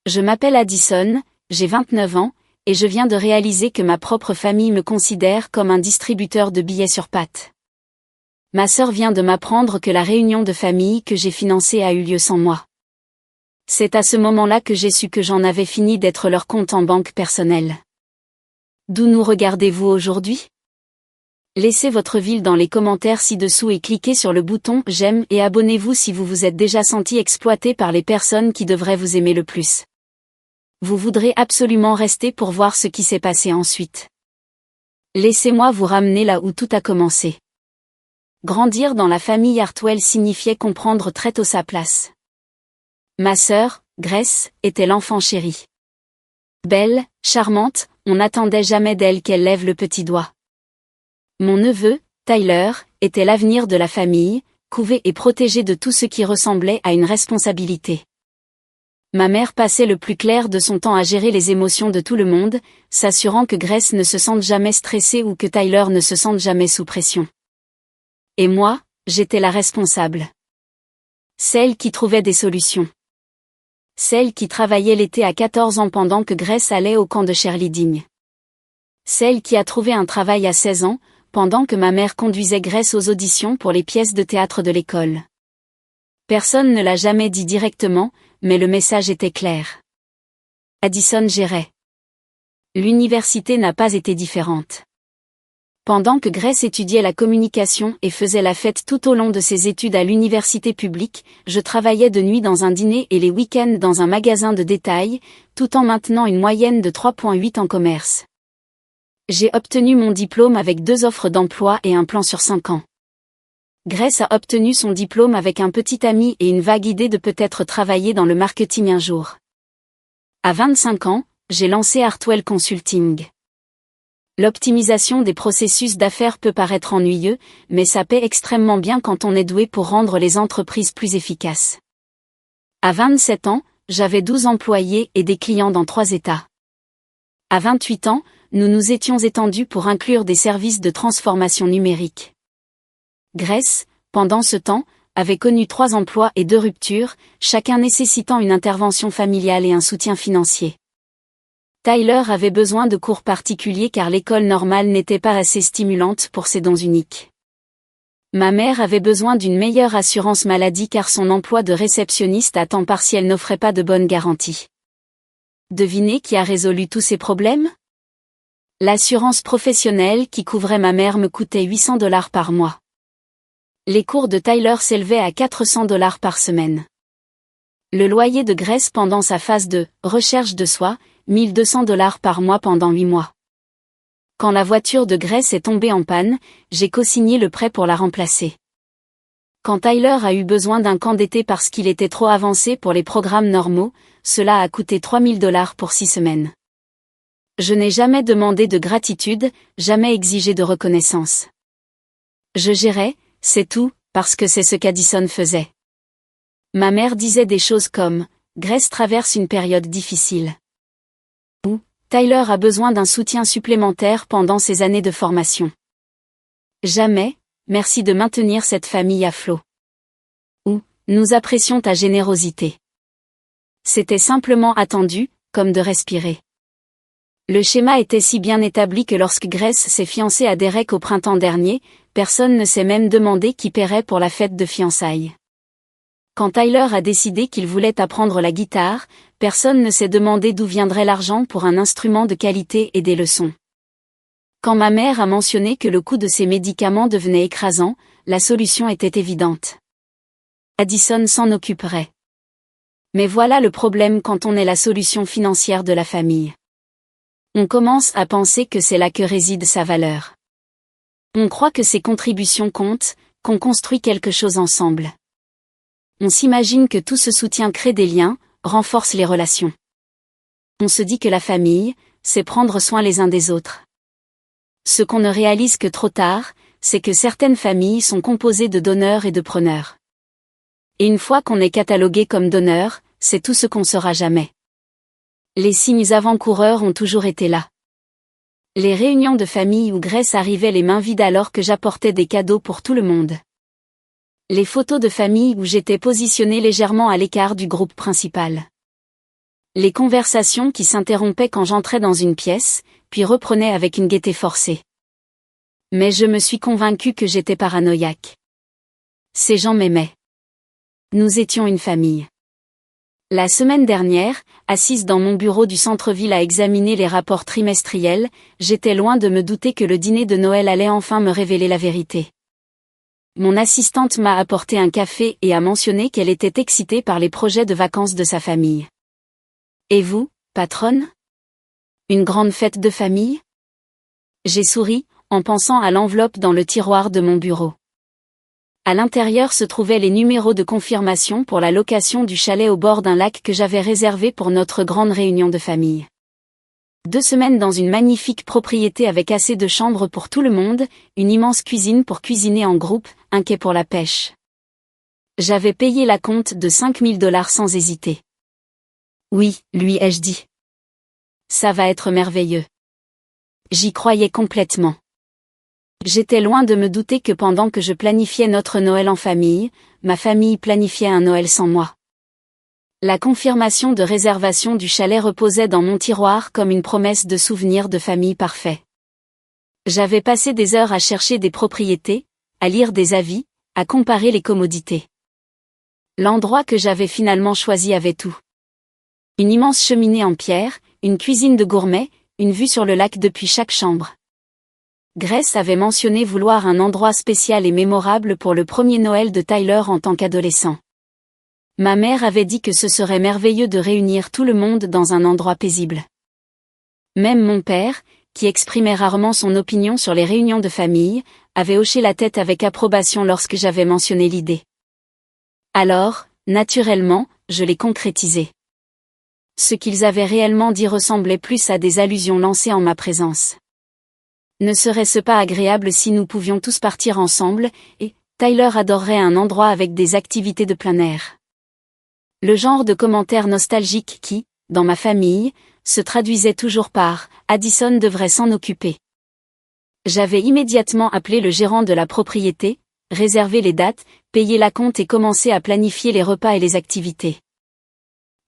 Je m'appelle Addison, j'ai 29 ans, et je viens de réaliser que ma propre famille me considère comme un distributeur de billets sur pattes. Ma sœur vient de m'apprendre que la réunion de famille que j'ai financée a eu lieu sans moi. C'est à ce moment-là que j'ai su que j'en avais fini d'être leur compte en banque personnel. D'où nous regardez-vous aujourd'hui? Laissez votre ville dans les commentaires ci-dessous et cliquez sur le bouton « J'aime » et abonnez-vous si vous vous êtes déjà senti exploité par les personnes qui devraient vous aimer le plus. Vous voudrez absolument rester pour voir ce qui s'est passé ensuite. Laissez-moi vous ramener là où tout a commencé. Grandir dans la famille Hartwell signifiait comprendre très tôt sa place. Ma sœur, Grace, était l'enfant chéri. Belle, charmante, on n'attendait jamais d'elle qu'elle lève le petit doigt. Mon neveu, Tyler, était l'avenir de la famille, couvé et protégé de tout ce qui ressemblait à une responsabilité. Ma mère passait le plus clair de son temps à gérer les émotions de tout le monde, s'assurant que Grace ne se sente jamais stressée ou que Tyler ne se sente jamais sous pression. Et moi, j'étais la responsable. Celle qui trouvait des solutions. Celle qui travaillait l'été à 14 ans pendant que Grace allait au camp de cheerleading. Celle qui a trouvé un travail à 16 ans, pendant que ma mère conduisait Grace aux auditions pour les pièces de théâtre de l'école. Personne ne l'a jamais dit directement, mais le message était clair. Addison gérait. L'université n'a pas été différente. Pendant que Grace étudiait la communication et faisait la fête tout au long de ses études à l'université publique, je travaillais de nuit dans un dîner et les week-ends dans un magasin de détail, tout en maintenant une moyenne de 3,8 en commerce. J'ai obtenu mon diplôme avec 2 offres d'emploi et un plan sur 5 ans. Grace a obtenu son diplôme avec un petit ami et une vague idée de peut-être travailler dans le marketing un jour. À 25 ans, j'ai lancé Hartwell Consulting. L'optimisation des processus d'affaires peut paraître ennuyeux, mais ça paie extrêmement bien quand on est doué pour rendre les entreprises plus efficaces. À 27 ans, j'avais 12 employés et des clients dans 3 États. À 28 ans, nous nous étions étendus pour inclure des services de transformation numérique. Grace, pendant ce temps, avait connu 3 emplois et 2 ruptures, chacun nécessitant une intervention familiale et un soutien financier. Tyler avait besoin de cours particuliers car l'école normale n'était pas assez stimulante pour ses dons uniques. Ma mère avait besoin d'une meilleure assurance maladie car son emploi de réceptionniste à temps partiel n'offrait pas de bonnes garanties. Devinez qui a résolu tous ces problèmes? L'assurance professionnelle qui couvrait ma mère me coûtait $800 par mois. Les cours de Tyler s'élevaient à $400 par semaine. Le loyer de Grace pendant sa phase de « recherche de soi », $1,200 par mois pendant 8 mois. Quand la voiture de Grace est tombée en panne, j'ai cosigné le prêt pour la remplacer. Quand Tyler a eu besoin d'un camp d'été parce qu'il était trop avancé pour les programmes normaux, cela a coûté $3,000 pour 6 semaines. Je n'ai jamais demandé de gratitude, jamais exigé de reconnaissance. Je gérais, c'est tout, parce que c'est ce qu'Addison faisait. Ma mère disait des choses comme « Grace traverse une période difficile ». Ou « Tyler a besoin d'un soutien supplémentaire pendant ses années de formation ». Jamais « Merci de maintenir cette famille à flot ». Ou « Nous apprécions ta générosité ». C'était simplement attendu, comme de respirer. Le schéma était si bien établi que lorsque Grace s'est fiancée à Derek au printemps dernier, personne ne s'est même demandé qui paierait pour la fête de fiançailles. Quand Tyler a décidé qu'il voulait apprendre la guitare, personne ne s'est demandé d'où viendrait l'argent pour un instrument de qualité et des leçons. Quand ma mère a mentionné que le coût de ses médicaments devenait écrasant, la solution était évidente. Addison s'en occuperait. Mais voilà le problème quand on est la solution financière de la famille. On commence à penser que c'est là que réside sa valeur. On croit que ses contributions comptent, qu'on construit quelque chose ensemble. On s'imagine que tout ce soutien crée des liens, renforce les relations. On se dit que la famille, c'est prendre soin les uns des autres. Ce qu'on ne réalise que trop tard, c'est que certaines familles sont composées de donneurs et de preneurs. Et une fois qu'on est catalogué comme donneur, c'est tout ce qu'on sera jamais. Les signes avant-coureurs ont toujours été là. Les réunions de famille où Grace arrivait les mains vides alors que j'apportais des cadeaux pour tout le monde. Les photos de famille où j'étais positionnée légèrement à l'écart du groupe principal. Les conversations qui s'interrompaient quand j'entrais dans une pièce, puis reprenaient avec une gaieté forcée. Mais je me suis convaincue que j'étais paranoïaque. Ces gens m'aimaient. Nous étions une famille. La semaine dernière, assise dans mon bureau du centre-ville à examiner les rapports trimestriels, j'étais loin de me douter que le dîner de Noël allait enfin me révéler la vérité. Mon assistante m'a apporté un café et a mentionné qu'elle était excitée par les projets de vacances de sa famille. Et vous, patronne? Une grande fête de famille? J'ai souri, en pensant à l'enveloppe dans le tiroir de mon bureau. À l'intérieur se trouvaient les numéros de confirmation pour la location du chalet au bord d'un lac que j'avais réservé pour notre grande réunion de famille. 2 semaines dans une magnifique propriété avec assez de chambres pour tout le monde, une immense cuisine pour cuisiner en groupe, un quai pour la pêche. J'avais payé l'acompte de $5 000 sans hésiter. Oui, lui ai-je dit. Ça va être merveilleux. J'y croyais complètement. J'étais loin de me douter que pendant que je planifiais notre Noël en famille, ma famille planifiait un Noël sans moi. La confirmation de réservation du chalet reposait dans mon tiroir comme une promesse de souvenir de famille parfait. J'avais passé des heures à chercher des propriétés, à lire des avis, à comparer les commodités. L'endroit que j'avais finalement choisi avait tout. Une immense cheminée en pierre, une cuisine de gourmet, une vue sur le lac depuis chaque chambre. Grace avait mentionné vouloir un endroit spécial et mémorable pour le premier Noël de Tyler en tant qu'adolescent. Ma mère avait dit que ce serait merveilleux de réunir tout le monde dans un endroit paisible. Même mon père, qui exprimait rarement son opinion sur les réunions de famille, avait hoché la tête avec approbation lorsque j'avais mentionné l'idée. Alors, naturellement, je l'ai concrétisé. Ce qu'ils avaient réellement dit ressemblait plus à des allusions lancées en ma présence. Ne serait-ce pas agréable si nous pouvions tous partir ensemble, et Tyler adorerait un endroit avec des activités de plein air. Le genre de commentaire nostalgique qui, dans ma famille, se traduisait toujours par « Addison devrait s'en occuper ». J'avais immédiatement appelé le gérant de la propriété, réservé les dates, payé l'acompte et commencé à planifier les repas et les activités.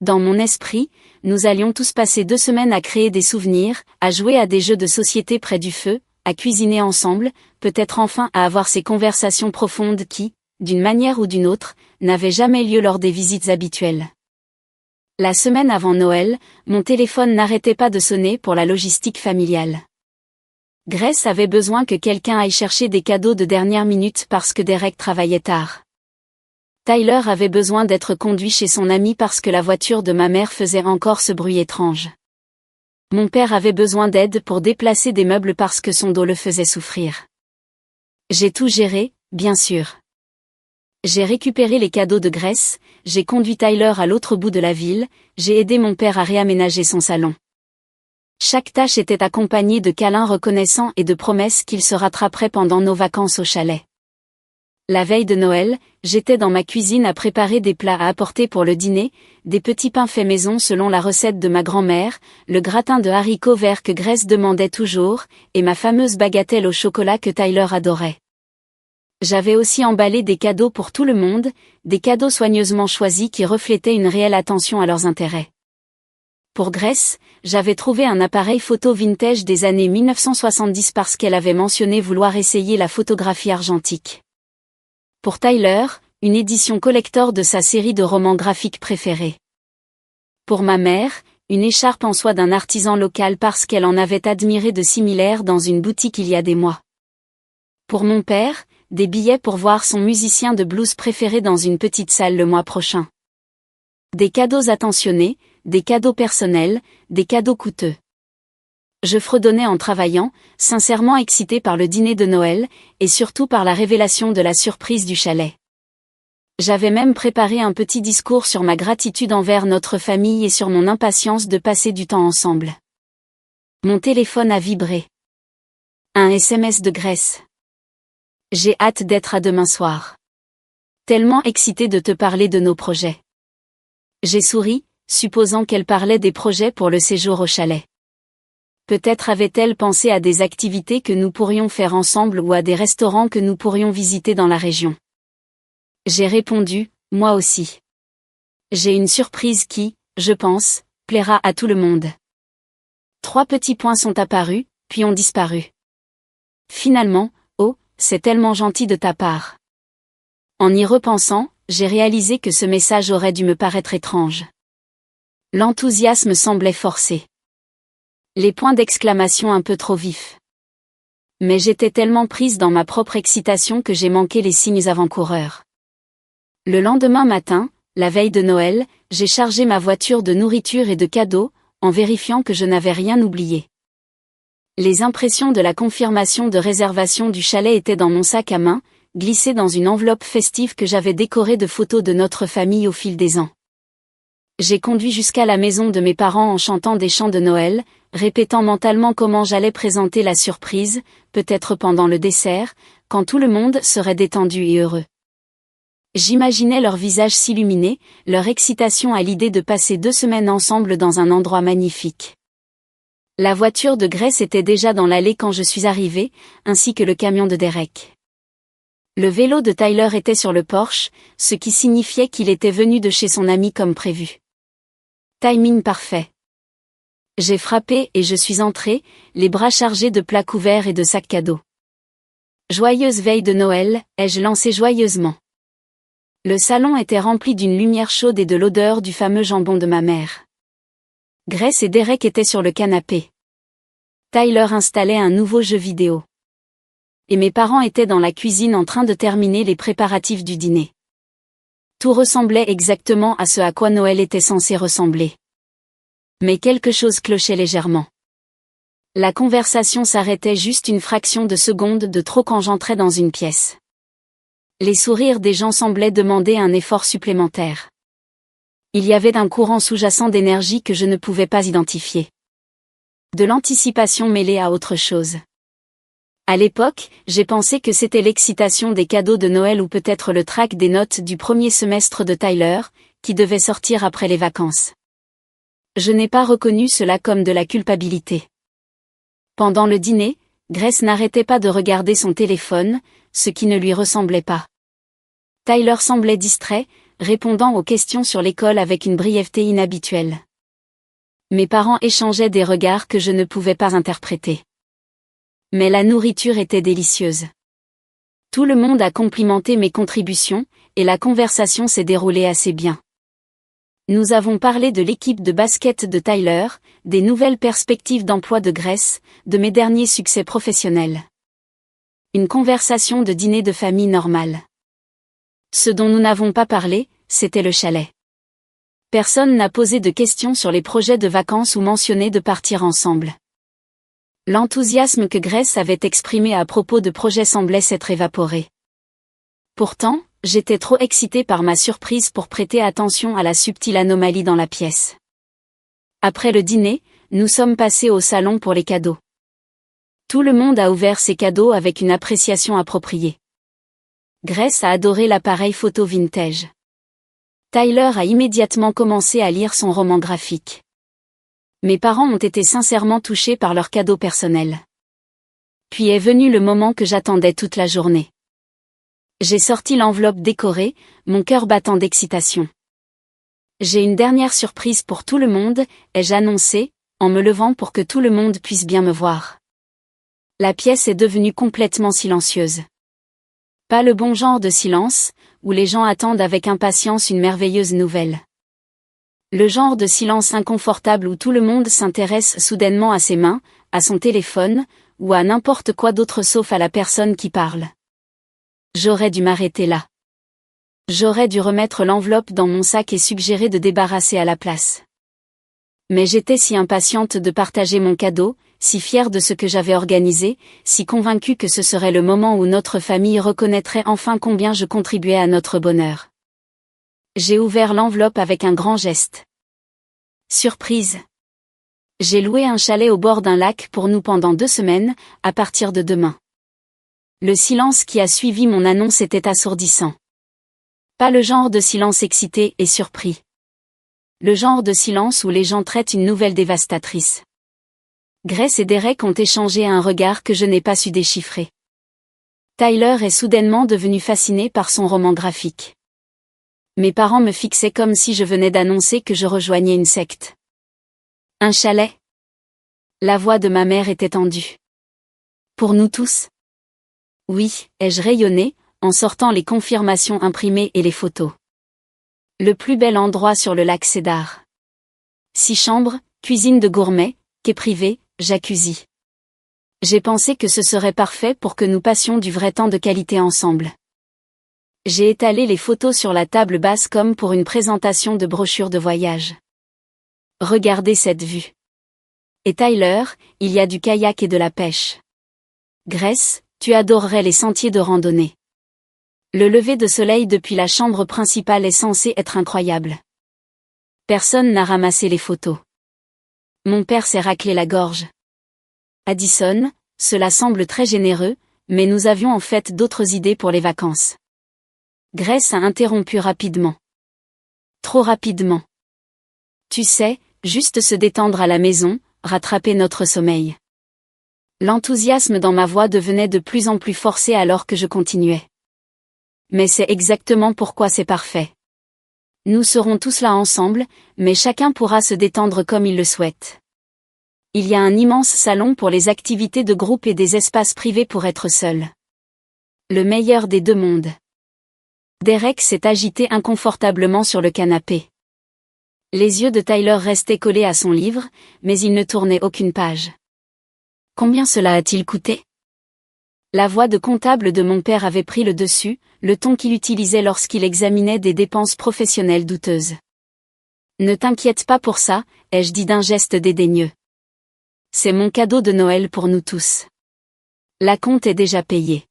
Dans mon esprit, nous allions tous passer 2 semaines à créer des souvenirs, à jouer à des jeux de société près du feu, à cuisiner ensemble, peut-être enfin à avoir ces conversations profondes qui, d'une manière ou d'une autre, n'avaient jamais lieu lors des visites habituelles. La semaine avant Noël, mon téléphone n'arrêtait pas de sonner pour la logistique familiale. Grace avait besoin que quelqu'un aille chercher des cadeaux de dernière minute parce que Derek travaillait tard. Tyler avait besoin d'être conduit chez son ami parce que la voiture de ma mère faisait encore ce bruit étrange. Mon père avait besoin d'aide pour déplacer des meubles parce que son dos le faisait souffrir. J'ai tout géré, bien sûr. J'ai récupéré les cadeaux de Grace, j'ai conduit Tyler à l'autre bout de la ville, j'ai aidé mon père à réaménager son salon. Chaque tâche était accompagnée de câlins reconnaissants et de promesses qu'il se rattraperait pendant nos vacances au chalet. La veille de Noël, j'étais dans ma cuisine à préparer des plats à apporter pour le dîner, des petits pains faits maison selon la recette de ma grand-mère, le gratin de haricots verts que Grace demandait toujours, et ma fameuse bagatelle au chocolat que Tyler adorait. J'avais aussi emballé des cadeaux pour tout le monde, des cadeaux soigneusement choisis qui reflétaient une réelle attention à leurs intérêts. Pour Grace, j'avais trouvé un appareil photo vintage des années 1970 parce qu'elle avait mentionné vouloir essayer la photographie argentique. Pour Tyler, une édition collector de sa série de romans graphiques préférés. Pour ma mère, une écharpe en soie d'un artisan local parce qu'elle en avait admiré de similaires dans une boutique il y a des mois. Pour mon père, des billets pour voir son musicien de blues préféré dans une petite salle le mois prochain. Des cadeaux attentionnés, des cadeaux personnels, des cadeaux coûteux. Je fredonnais en travaillant, sincèrement excitée par le dîner de Noël, et surtout par la révélation de la surprise du chalet. J'avais même préparé un petit discours sur ma gratitude envers notre famille et sur mon impatience de passer du temps ensemble. Mon téléphone a vibré. Un SMS de Grace. J'ai hâte d'être à demain soir. Tellement excitée de te parler de nos projets. J'ai souri, supposant qu'elle parlait des projets pour le séjour au chalet. Peut-être avait-elle pensé à des activités que nous pourrions faire ensemble ou à des restaurants que nous pourrions visiter dans la région. J'ai répondu, moi aussi. J'ai une surprise qui, je pense, plaira à tout le monde. 3 petits points sont apparus, puis ont disparu. Finalement, oh, c'est tellement gentil de ta part. En y repensant, j'ai réalisé que ce message aurait dû me paraître étrange. L'enthousiasme semblait forcé. Les points d'exclamation un peu trop vifs. Mais j'étais tellement prise dans ma propre excitation que j'ai manqué les signes avant-coureurs. Le lendemain matin, la veille de Noël, j'ai chargé ma voiture de nourriture et de cadeaux, en vérifiant que je n'avais rien oublié. Les impressions de la confirmation de réservation du chalet étaient dans mon sac à main, glissées dans une enveloppe festive que j'avais décorée de photos de notre famille au fil des ans. J'ai conduit jusqu'à la maison de mes parents en chantant des chants de Noël, répétant mentalement comment j'allais présenter la surprise, peut-être pendant le dessert, quand tout le monde serait détendu et heureux. J'imaginais leurs visages s'illuminer, leur excitation à l'idée de passer 2 semaines ensemble dans un endroit magnifique. La voiture de Grace était déjà dans l'allée quand je suis arrivée, ainsi que le camion de Derek. Le vélo de Tyler était sur le porche, ce qui signifiait qu'il était venu de chez son ami comme prévu. Timing parfait. J'ai frappé et je suis entrée, les bras chargés de plats couverts et de sacs cadeaux. Joyeuse veille de Noël, ai-je lancé joyeusement. Le salon était rempli d'une lumière chaude et de l'odeur du fameux jambon de ma mère. Grace et Derek étaient sur le canapé. Tyler installait un nouveau jeu vidéo. Et mes parents étaient dans la cuisine en train de terminer les préparatifs du dîner. Tout ressemblait exactement à ce à quoi Noël était censé ressembler. Mais quelque chose clochait légèrement. La conversation s'arrêtait juste une fraction de seconde de trop quand j'entrais dans une pièce. Les sourires des gens semblaient demander un effort supplémentaire. Il y avait un courant sous-jacent d'énergie que je ne pouvais pas identifier. De l'anticipation mêlée à autre chose. À l'époque, j'ai pensé que c'était l'excitation des cadeaux de Noël ou peut-être le trac des notes du premier semestre de Tyler, qui devait sortir après les vacances. Je n'ai pas reconnu cela comme de la culpabilité. Pendant le dîner, Grace n'arrêtait pas de regarder son téléphone, ce qui ne lui ressemblait pas. Tyler semblait distrait, répondant aux questions sur l'école avec une brièveté inhabituelle. Mes parents échangeaient des regards que je ne pouvais pas interpréter. Mais la nourriture était délicieuse. Tout le monde a complimenté mes contributions, et la conversation s'est déroulée assez bien. Nous avons parlé de l'équipe de basket de Tyler, des nouvelles perspectives d'emploi de Grace, de mes derniers succès professionnels. Une conversation de dîner de famille normale. Ce dont nous n'avons pas parlé, c'était le chalet. Personne n'a posé de questions sur les projets de vacances ou mentionné de partir ensemble. L'enthousiasme que Grace avait exprimé à propos de projets semblait s'être évaporé. Pourtant, j'étais trop excitée par ma surprise pour prêter attention à la subtile anomalie dans la pièce. Après le dîner, nous sommes passés au salon pour les cadeaux. Tout le monde a ouvert ses cadeaux avec une appréciation appropriée. Grace a adoré l'appareil photo vintage. Tyler a immédiatement commencé à lire son roman graphique. Mes parents ont été sincèrement touchés par leur cadeau personnel. Puis est venu le moment que j'attendais toute la journée. J'ai sorti l'enveloppe décorée, mon cœur battant d'excitation. J'ai une dernière surprise pour tout le monde, ai-je annoncé, en me levant pour que tout le monde puisse bien me voir. La pièce est devenue complètement silencieuse. Pas le bon genre de silence, où les gens attendent avec impatience une merveilleuse nouvelle. Le genre de silence inconfortable où tout le monde s'intéresse soudainement à ses mains, à son téléphone, ou à n'importe quoi d'autre sauf à la personne qui parle. J'aurais dû m'arrêter là. J'aurais dû remettre l'enveloppe dans mon sac et suggérer de débarrasser à la place. Mais j'étais si impatiente de partager mon cadeau, si fière de ce que j'avais organisé, si convaincue que ce serait le moment où notre famille reconnaîtrait enfin combien je contribuais à notre bonheur. J'ai ouvert l'enveloppe avec un grand geste. Surprise! J'ai loué un chalet au bord d'un lac pour nous pendant 2 semaines, à partir de demain. Le silence qui a suivi mon annonce était assourdissant. Pas le genre de silence excité et surpris. Le genre de silence où les gens traitent une nouvelle dévastatrice. Grace et Derek ont échangé un regard que je n'ai pas su déchiffrer. Tyler est soudainement devenu fasciné par son roman graphique. Mes parents me fixaient comme si je venais d'annoncer que je rejoignais une secte. Un chalet? La voix de ma mère était tendue. Pour nous tous? Oui, ai-je rayonné, en sortant les confirmations imprimées et les photos. Le plus bel endroit sur le lac Cédar. 6 chambres, cuisine de gourmet, quai privé, jacuzzi. J'ai pensé que ce serait parfait pour que nous passions du vrai temps de qualité ensemble. J'ai étalé les photos sur la table basse comme pour une présentation de brochure de voyage. Regardez cette vue. Et Tyler, il y a du kayak et de la pêche. Grace, tu adorerais les sentiers de randonnée. Le lever de soleil depuis la chambre principale est censé être incroyable. Personne n'a ramassé les photos. Mon père s'est raclé la gorge. Addison, cela semble très généreux, mais nous avions en fait d'autres idées pour les vacances. Grace a interrompu rapidement. Trop rapidement. Tu sais, juste se détendre à la maison, rattraper notre sommeil. L'enthousiasme dans ma voix devenait de plus en plus forcé alors que je continuais. Mais c'est exactement pourquoi c'est parfait. Nous serons tous là ensemble, mais chacun pourra se détendre comme il le souhaite. Il y a un immense salon pour les activités de groupe et des espaces privés pour être seul. Le meilleur des deux mondes. Derek s'est agité inconfortablement sur le canapé. Les yeux de Tyler restaient collés à son livre, mais il ne tournait aucune page. Combien cela a-t-il coûté? La voix de comptable de mon père avait pris le dessus, le ton qu'il utilisait lorsqu'il examinait des dépenses professionnelles douteuses. Ne t'inquiète pas pour ça, ai-je dit d'un geste dédaigneux. C'est mon cadeau de Noël pour nous tous. La compte est déjà payée.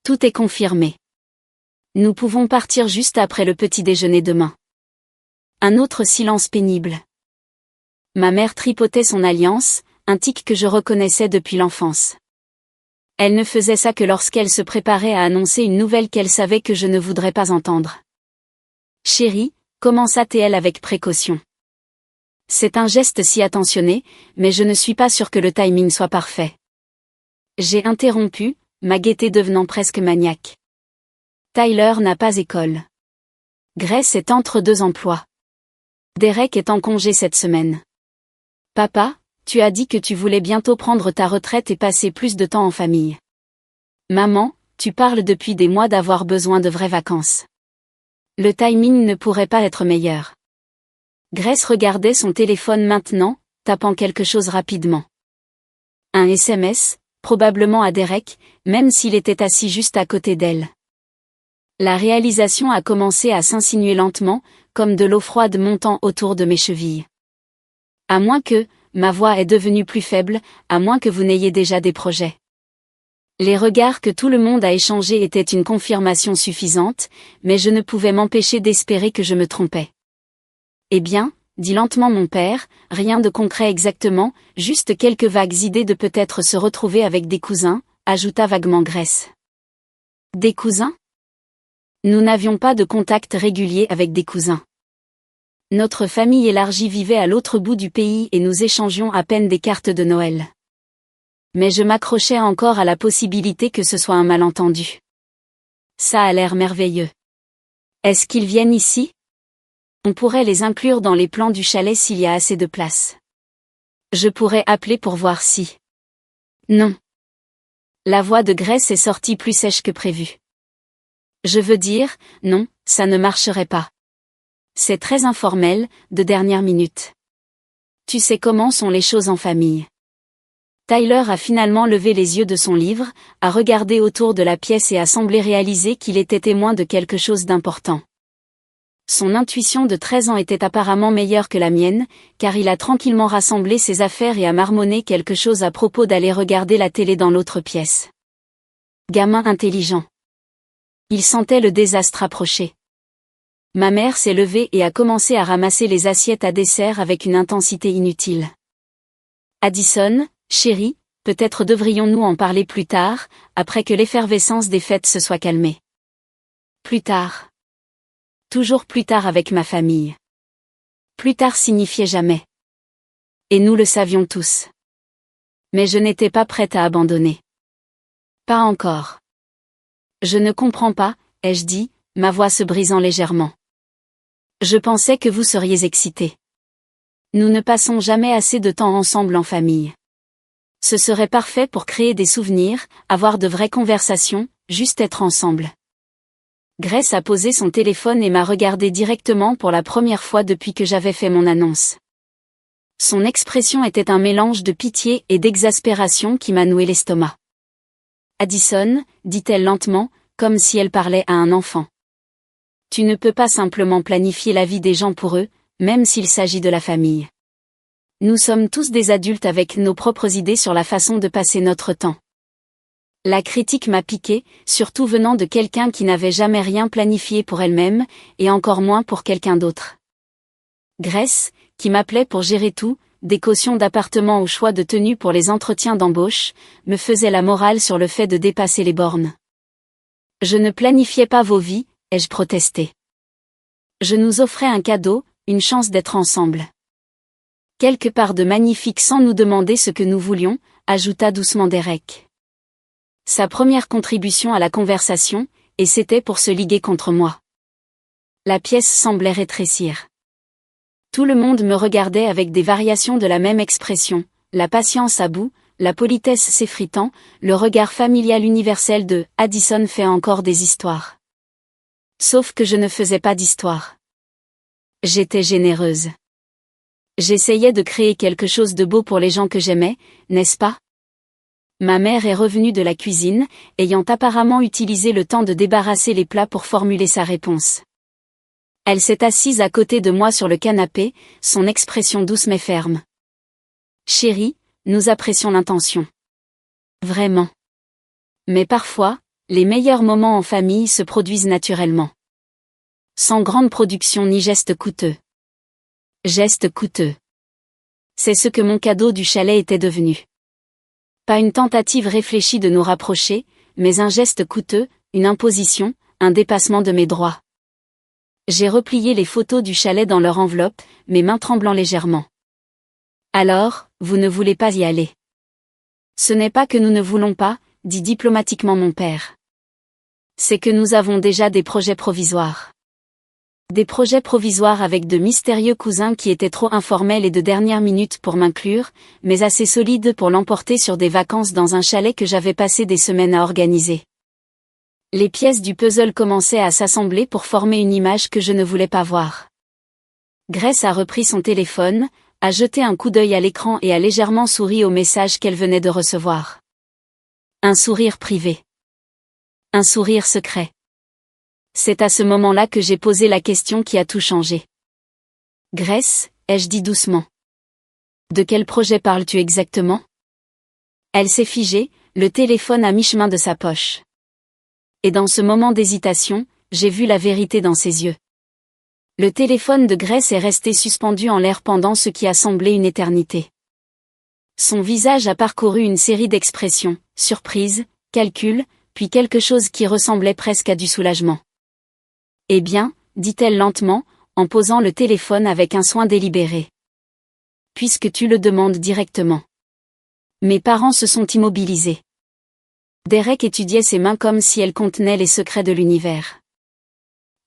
Tout est confirmé. Nous pouvons partir juste après le petit déjeuner demain. Un autre silence pénible. Ma mère tripotait son alliance, un tic que je reconnaissais depuis l'enfance. Elle ne faisait ça que lorsqu'elle se préparait à annoncer une nouvelle qu'elle savait que je ne voudrais pas entendre. Chérie, commença-t-elle avec précaution. C'est un geste si attentionné, mais je ne suis pas sûre que le timing soit parfait. J'ai interrompu, ma gaieté devenant presque maniaque. Tyler n'a pas école. Grace est entre 2 emplois. Derek est en congé cette semaine. Papa, tu as dit que tu voulais bientôt prendre ta retraite et passer plus de temps en famille. Maman, tu parles depuis des mois d'avoir besoin de vraies vacances. Le timing ne pourrait pas être meilleur. Grace regardait son téléphone maintenant, tapant quelque chose rapidement. Un SMS, probablement à Derek, même s'il était assis juste à côté d'elle. La réalisation a commencé à s'insinuer lentement, comme de l'eau froide montant autour de mes chevilles. À moins que, ma voix est devenue plus faible, à moins que vous n'ayez déjà des projets. Les regards que tout le monde a échangés étaient une confirmation suffisante, mais je ne pouvais m'empêcher d'espérer que je me trompais. Eh bien, dit lentement mon père, rien de concret exactement, juste quelques vagues idées de peut-être se retrouver avec des cousins, ajouta vaguement Grace. Des cousins? Nous n'avions pas de contact régulier avec des cousins. Notre famille élargie vivait à l'autre bout du pays et nous échangions à peine des cartes de Noël. Mais je m'accrochais encore à la possibilité que ce soit un malentendu. Ça a l'air merveilleux. Est-ce qu'ils viennent ici? On pourrait les inclure dans les plans du chalet s'il y a assez de place. Je pourrais appeler pour voir si... Non. La voix de Grace est sortie plus sèche que prévu. Je veux dire, non, ça ne marcherait pas. C'est très informel, de dernière minute. Tu sais comment sont les choses en famille. Tyler a finalement levé les yeux de son livre, a regardé autour de la pièce et a semblé réaliser qu'il était témoin de quelque chose d'important. Son intuition de 13 ans était apparemment meilleure que la mienne, car il a tranquillement rassemblé ses affaires et a marmonné quelque chose à propos d'aller regarder la télé dans l'autre pièce. Gamin intelligent. Il sentait le désastre approcher. Ma mère s'est levée et a commencé à ramasser les assiettes à dessert avec une intensité inutile. Addison, chérie, peut-être devrions-nous en parler plus tard, après que l'effervescence des fêtes se soit calmée. Plus tard. Toujours plus tard avec ma famille. Plus tard signifiait jamais. Et nous le savions tous. Mais je n'étais pas prête à abandonner. Pas encore. Je ne comprends pas, ai-je dit, ma voix se brisant légèrement. Je pensais que vous seriez excité. Nous ne passons jamais assez de temps ensemble en famille. Ce serait parfait pour créer des souvenirs, avoir de vraies conversations, juste être ensemble. Grace a posé son téléphone et m'a regardé directement pour la première fois depuis que j'avais fait mon annonce. Son expression était un mélange de pitié et d'exaspération qui m'a noué l'estomac. Addison, dit-elle lentement, comme si elle parlait à un enfant. Tu ne peux pas simplement planifier la vie des gens pour eux, même s'il s'agit de la famille. Nous sommes tous des adultes avec nos propres idées sur la façon de passer notre temps. La critique m'a piqué, surtout venant de quelqu'un qui n'avait jamais rien planifié pour elle-même, et encore moins pour quelqu'un d'autre. Grace, qui m'appelait pour gérer tout, des cautions d'appartement au choix de tenue pour les entretiens d'embauche, me faisait la morale sur le fait de dépasser les bornes. Je ne planifiais pas vos vies, ai-je protesté. Je nous offrais un cadeau, une chance d'être ensemble. Quelque part de magnifique sans nous demander ce que nous voulions, ajouta doucement Derek. Sa première contribution à la conversation, et c'était pour se liguer contre moi. La pièce semblait rétrécir. Tout le monde me regardait avec des variations de la même expression, la patience à bout, la politesse s'effritant, le regard familial universel de « Addison fait encore des histoires ». Sauf que je ne faisais pas d'histoire. J'étais généreuse. J'essayais de créer quelque chose de beau pour les gens que j'aimais, n'est-ce pas? Ma mère est revenue de la cuisine, ayant apparemment utilisé le temps de débarrasser les plats pour formuler sa réponse. Elle s'est assise à côté de moi sur le canapé, son expression douce mais ferme. Chérie, nous apprécions l'intention. Vraiment. Mais parfois, les meilleurs moments en famille se produisent naturellement. Sans grande production ni geste coûteux. Geste coûteux. C'est ce que mon cadeau du chalet était devenu. Pas une tentative réfléchie de nous rapprocher, mais un geste coûteux, une imposition, un dépassement de mes droits. J'ai replié les photos du chalet dans leur enveloppe, mes mains tremblant légèrement. Alors, vous ne voulez pas y aller. Ce n'est pas que nous ne voulons pas, dit diplomatiquement mon père. C'est que nous avons déjà des projets provisoires. Des projets provisoires avec de mystérieux cousins qui étaient trop informels et de dernière minute pour m'inclure, mais assez solides pour l'emporter sur des vacances dans un chalet que j'avais passé des semaines à organiser. Les pièces du puzzle commençaient à s'assembler pour former une image que je ne voulais pas voir. Grace a repris son téléphone, a jeté un coup d'œil à l'écran et a légèrement souri au message qu'elle venait de recevoir. Un sourire privé. Un sourire secret. C'est à ce moment-là que j'ai posé la question qui a tout changé. Grace, ai-je dit doucement. De quel projet parles-tu exactement? Elle s'est figée, le téléphone à mi-chemin de sa poche. Et dans ce moment d'hésitation, j'ai vu la vérité dans ses yeux. Le téléphone de Grace est resté suspendu en l'air pendant ce qui a semblé une éternité. Son visage a parcouru une série d'expressions, surprise, calcul, puis quelque chose qui ressemblait presque à du soulagement. Eh bien, dit-elle lentement, en posant le téléphone avec un soin délibéré. Puisque tu le demandes directement. Mes parents se sont immobilisés. Derek étudiait ses mains comme si elles contenaient les secrets de l'univers.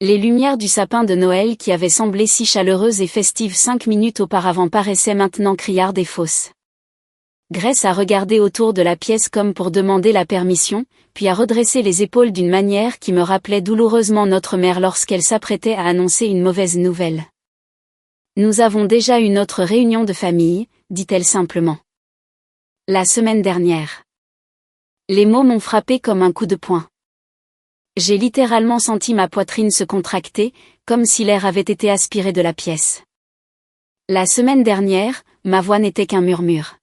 Les lumières du sapin de Noël qui avaient semblé si chaleureuses et festives 5 minutes auparavant paraissaient maintenant criardes et fausses. Grace a regardé autour de la pièce comme pour demander la permission, puis a redressé les épaules d'une manière qui me rappelait douloureusement notre mère lorsqu'elle s'apprêtait à annoncer une mauvaise nouvelle. Nous avons déjà eu notre réunion de famille, dit-elle simplement. La semaine dernière. Les mots m'ont frappé comme un coup de poing. J'ai littéralement senti ma poitrine se contracter, comme si l'air avait été aspiré de la pièce. La semaine dernière, ma voix n'était qu'un murmure.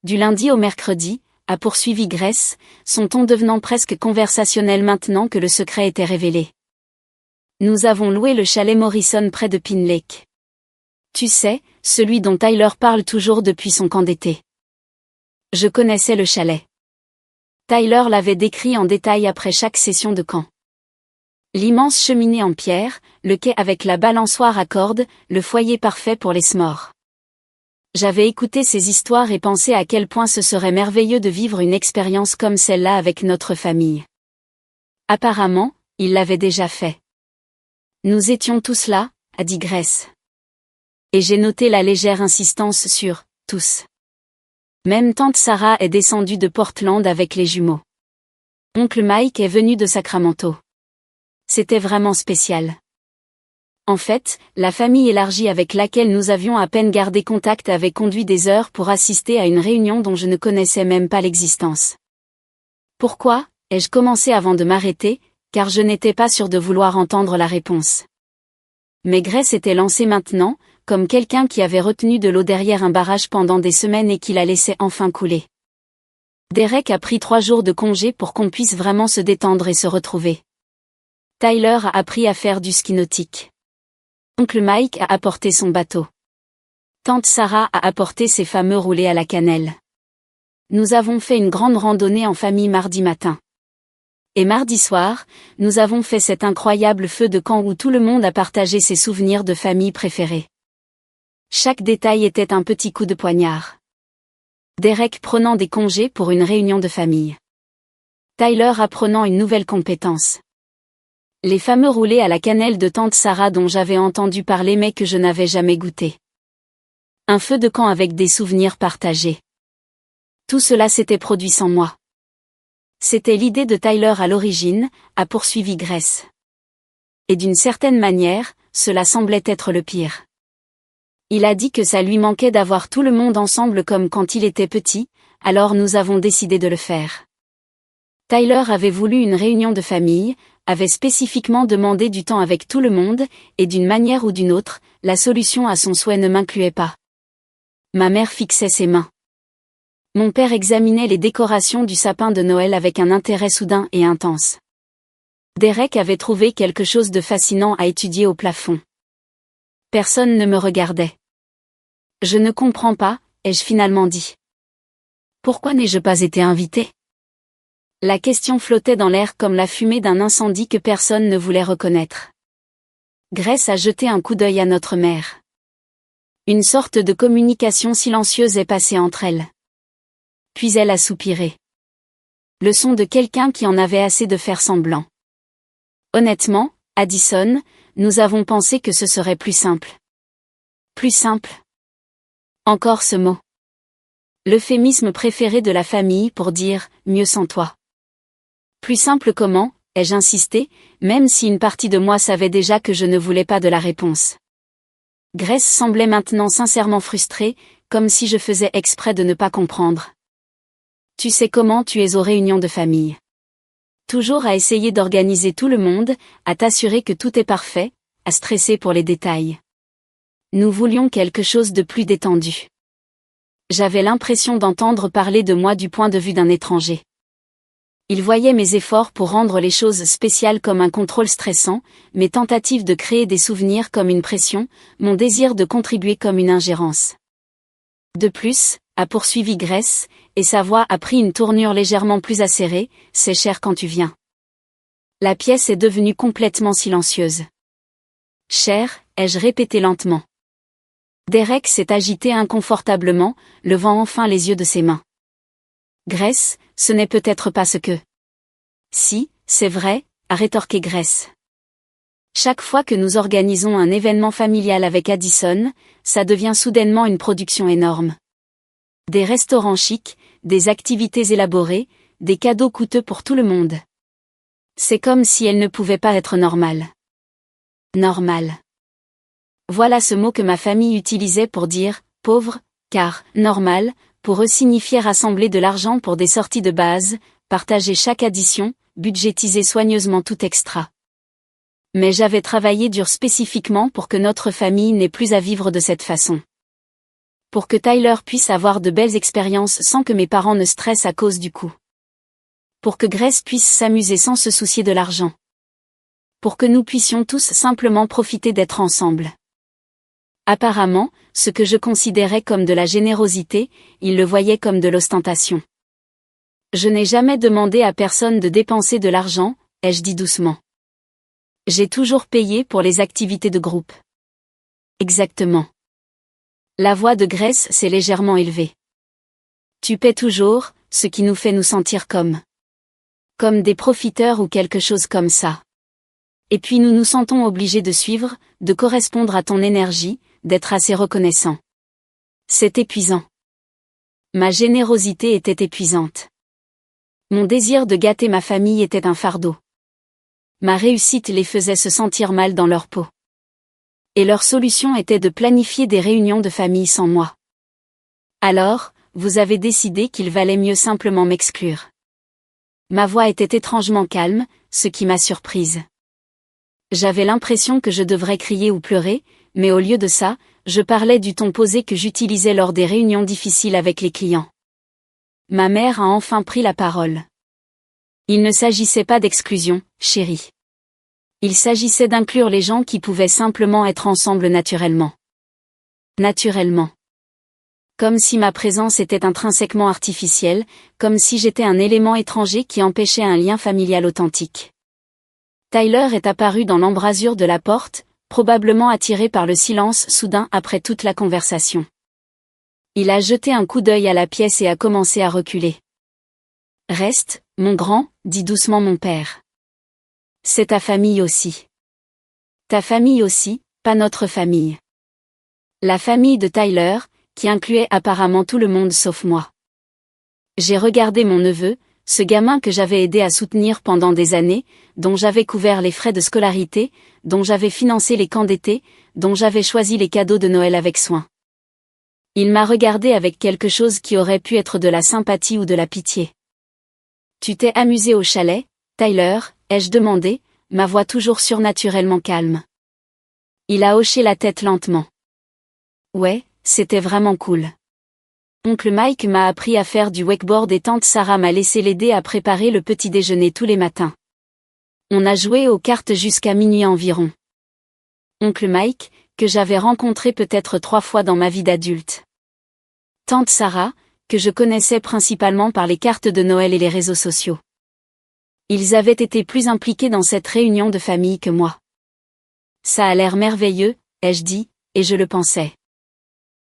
Du lundi au mercredi, a poursuivi Grace, son ton devenant presque conversationnel maintenant que le secret était révélé. Nous avons loué le chalet Morrison près de Pin Lake. Tu sais, celui dont Tyler parle toujours depuis son camp d'été. Je connaissais le chalet. Tyler l'avait décrit en détail après chaque session de camp. L'immense cheminée en pierre, le quai avec la balançoire à cordes, le foyer parfait pour les s'mores. J'avais écouté ces histoires et pensé à quel point ce serait merveilleux de vivre une expérience comme celle-là avec notre famille. Apparemment, il l'avait déjà fait. Nous étions tous là, a dit Grace. Et j'ai noté la légère insistance sur « tous ». Même tante Sarah est descendue de Portland avec les jumeaux. Oncle Mike est venu de Sacramento. C'était vraiment spécial. En fait, la famille élargie avec laquelle nous avions à peine gardé contact avait conduit des heures pour assister à une réunion dont je ne connaissais même pas l'existence. Pourquoi, ai-je commencé avant de m'arrêter, car je n'étais pas sûr de vouloir entendre la réponse. Mais Grace était lancée maintenant, comme quelqu'un qui avait retenu de l'eau derrière un barrage pendant des semaines et qui la laissait enfin couler. Derek a pris 3 jours de congé pour qu'on puisse vraiment se détendre et se retrouver. Tyler a appris à faire du ski nautique. Oncle Mike a apporté son bateau. Tante Sarah a apporté ses fameux roulés à la cannelle. Nous avons fait une grande randonnée en famille mardi matin. Et mardi soir, nous avons fait cet incroyable feu de camp où tout le monde a partagé ses souvenirs de famille préférés. Chaque détail était un petit coup de poignard. Derek prenant des congés pour une réunion de famille. Tyler apprenant une nouvelle compétence. Les fameux roulés à la cannelle de tante Sarah dont j'avais entendu parler mais que je n'avais jamais goûté. Un feu de camp avec des souvenirs partagés. Tout cela s'était produit sans moi. C'était l'idée de Tyler à l'origine, a poursuivi Grace. Et d'une certaine manière, cela semblait être le pire. Il a dit que ça lui manquait d'avoir tout le monde ensemble comme quand il était petit, alors nous avons décidé de le faire. Tyler avait voulu une réunion de famille, avait spécifiquement demandé du temps avec tout le monde, et d'une manière ou d'une autre, la solution à son souhait ne m'incluait pas. Ma mère fixait ses mains. Mon père examinait les décorations du sapin de Noël avec un intérêt soudain et intense. Derek avait trouvé quelque chose de fascinant à étudier au plafond. Personne ne me regardait. Je ne comprends pas, ai-je finalement dit. Pourquoi n'ai-je pas été invité? La question flottait dans l'air comme la fumée d'un incendie que personne ne voulait reconnaître. Grace a jeté un coup d'œil à notre mère. Une sorte de communication silencieuse est passée entre elles. Puis elle a soupiré. Le son de quelqu'un qui en avait assez de faire semblant. Honnêtement, Addison, nous avons pensé que ce serait plus simple. Plus simple. Encore ce mot. L'euphémisme préféré de la famille pour dire « mieux sans toi ». Plus simple comment, ai-je insisté, même si une partie de moi savait déjà que je ne voulais pas de la réponse. Grace semblait maintenant sincèrement frustrée, comme si je faisais exprès de ne pas comprendre. Tu sais comment tu es aux réunions de famille. Toujours à essayer d'organiser tout le monde, à t'assurer que tout est parfait, à stresser pour les détails. Nous voulions quelque chose de plus détendu. J'avais l'impression d'entendre parler de moi du point de vue d'un étranger. Il voyait mes efforts pour rendre les choses spéciales comme un contrôle stressant, mes tentatives de créer des souvenirs comme une pression, mon désir de contribuer comme une ingérence. De plus, a poursuivi Grace, et sa voix a pris une tournure légèrement plus acérée, c'est cher quand tu viens. La pièce est devenue complètement silencieuse. Cher, ai-je répété lentement. Derek s'est agité inconfortablement, levant enfin les yeux de ses mains. Grace, ce n'est peut-être pas ce que... Si, c'est vrai, a rétorqué Grace. Chaque fois que nous organisons un événement familial avec Addison, ça devient soudainement une production énorme. Des restaurants chics, des activités élaborées, des cadeaux coûteux pour tout le monde. C'est comme si elle ne pouvait pas être normale. Normal. Voilà ce mot que ma famille utilisait pour dire « pauvre », car « normal », pour eux signifiait rassembler de l'argent pour des sorties de base, partager chaque addition, budgétiser soigneusement tout extra. Mais j'avais travaillé dur spécifiquement pour que notre famille n'ait plus à vivre de cette façon. Pour que Tyler puisse avoir de belles expériences sans que mes parents ne stressent à cause du coût. Pour que Grace puisse s'amuser sans se soucier de l'argent. Pour que nous puissions tous simplement profiter d'être ensemble. Apparemment, ce que je considérais comme de la générosité, il le voyait comme de l'ostentation. Je n'ai jamais demandé à personne de dépenser de l'argent, ai-je dit doucement. J'ai toujours payé pour les activités de groupe. Exactement. La voix de Grace s'est légèrement élevée. Tu paies toujours, ce qui nous fait nous sentir comme des profiteurs ou quelque chose comme ça. Et puis nous nous sentons obligés de suivre, de correspondre à ton énergie, d'être assez reconnaissant. C'est épuisant. Ma générosité était épuisante. Mon désir de gâter ma famille était un fardeau. Ma réussite les faisait se sentir mal dans leur peau. Et leur solution était de planifier des réunions de famille sans moi. Alors, vous avez décidé qu'il valait mieux simplement m'exclure. Ma voix était étrangement calme, ce qui m'a surprise. J'avais l'impression que je devrais crier ou pleurer, mais au lieu de ça, je parlais du ton posé que j'utilisais lors des réunions difficiles avec les clients. Ma mère a enfin pris la parole. Il ne s'agissait pas d'exclusion, chérie. Il s'agissait d'inclure les gens qui pouvaient simplement être ensemble naturellement. Naturellement. Comme si ma présence était intrinsèquement artificielle, comme si j'étais un élément étranger qui empêchait un lien familial authentique. Tyler est apparu dans l'embrasure de la porte, probablement attiré par le silence soudain après toute la conversation. Il a jeté un coup d'œil à la pièce et a commencé à reculer. « Reste, mon grand, dit doucement mon père. C'est ta famille aussi. Ta famille aussi, pas notre famille. » La famille de Tyler, qui incluait apparemment tout le monde sauf moi. J'ai regardé mon neveu, ce gamin que j'avais aidé à soutenir pendant des années, dont j'avais couvert les frais de scolarité, dont j'avais financé les camps d'été, dont j'avais choisi les cadeaux de Noël avec soin. Il m'a regardé avec quelque chose qui aurait pu être de la sympathie ou de la pitié. « Tu t'es amusé au chalet, Tyler ?» ai-je demandé, ma voix toujours surnaturellement calme. Il a hoché la tête lentement. « Ouais, c'était vraiment cool. Oncle Mike m'a appris à faire du wakeboard et tante Sarah m'a laissé l'aider à préparer le petit déjeuner tous les matins. On a joué aux cartes jusqu'à minuit environ. Oncle Mike, que j'avais rencontré peut-être 3 fois dans ma vie d'adulte. Tante Sarah, que je connaissais principalement par les cartes de Noël et les réseaux sociaux. Ils avaient été plus impliqués dans cette réunion de famille que moi. Ça a l'air merveilleux, ai-je dit, et je le pensais.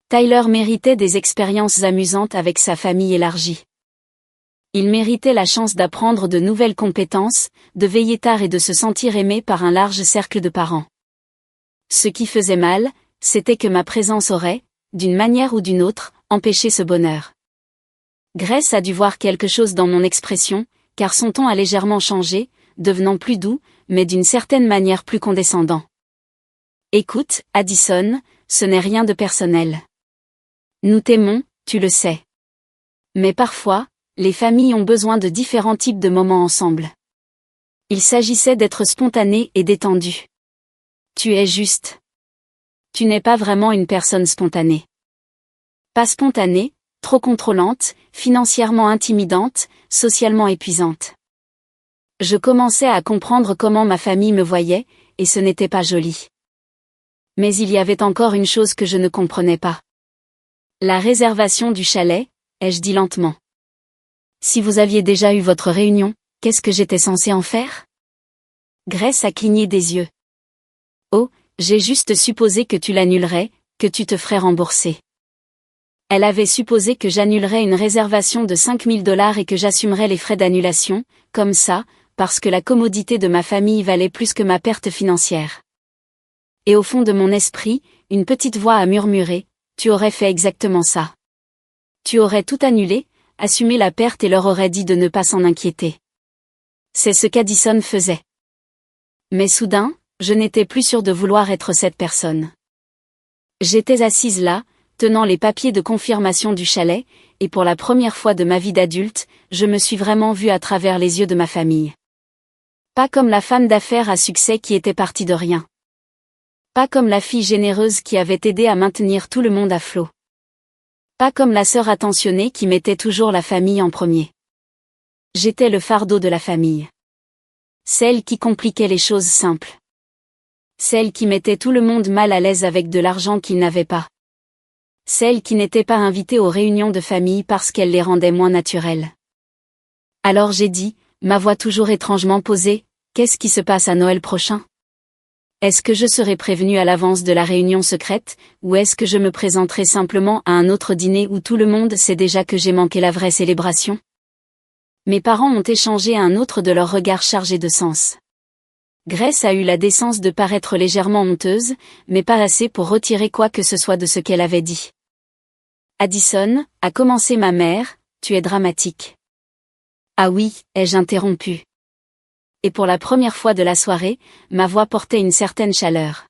Tyler méritait des expériences amusantes avec sa famille élargie. Il méritait la chance d'apprendre de nouvelles compétences, de veiller tard et de se sentir aimé par un large cercle de parents. Ce qui faisait mal, c'était que ma présence aurait, d'une manière ou d'une autre, empêché ce bonheur. Grace a dû voir quelque chose dans mon expression, car son ton a légèrement changé, devenant plus doux, mais d'une certaine manière plus condescendant. Écoute, Addison, ce n'est rien de personnel. Nous t'aimons, tu le sais. Mais parfois, les familles ont besoin de différents types de moments ensemble. Il s'agissait d'être spontané et détendu. Tu es juste. Tu n'es pas vraiment une personne spontanée. Pas spontanée, trop contrôlante, financièrement intimidante, socialement épuisante. Je commençais à comprendre comment ma famille me voyait, et ce n'était pas joli. Mais il y avait encore une chose que je ne comprenais pas. La réservation du chalet, ai-je dit lentement. Si vous aviez déjà eu votre réunion, qu'est-ce que j'étais censé en faire? Grace a cligné des yeux. Oh, j'ai juste supposé que tu l'annulerais, que tu te ferais rembourser. Elle avait supposé que j'annulerais une réservation de $5000 et que j'assumerais les frais d'annulation, comme ça, parce que la commodité de ma famille valait plus que ma perte financière. Et au fond de mon esprit, une petite voix a murmuré, tu aurais fait exactement ça. Tu aurais tout annulé, assumé la perte et leur aurais dit de ne pas s'en inquiéter. C'est ce qu'Addison faisait. Mais soudain, je n'étais plus sûre de vouloir être cette personne. J'étais assise là, tenant les papiers de confirmation du chalet, et pour la première fois de ma vie d'adulte, je me suis vraiment vue à travers les yeux de ma famille. Pas comme la femme d'affaires à succès qui était partie de rien. Pas comme la fille généreuse qui avait aidé à maintenir tout le monde à flot. Pas comme la sœur attentionnée qui mettait toujours la famille en premier. J'étais le fardeau de la famille. Celle qui compliquait les choses simples. Celle qui mettait tout le monde mal à l'aise avec de l'argent qu'ils n'avaient pas. Celle qui n'était pas invitée aux réunions de famille parce qu'elle les rendait moins naturelles. Alors j'ai dit, ma voix toujours étrangement posée, qu'est-ce qui se passe à Noël prochain? Est-ce que je serai prévenue à l'avance de la réunion secrète, ou est-ce que je me présenterai simplement à un autre dîner où tout le monde sait déjà que j'ai manqué la vraie célébration? Mes parents ont échangé un autre de leurs regards chargés de sens. Grace a eu la décence de paraître légèrement honteuse, mais pas assez pour retirer quoi que ce soit de ce qu'elle avait dit. Addison, a commencé ma mère, tu es dramatique. Ah oui, ai-je interrompu. Et pour la première fois de la soirée, ma voix portait une certaine chaleur.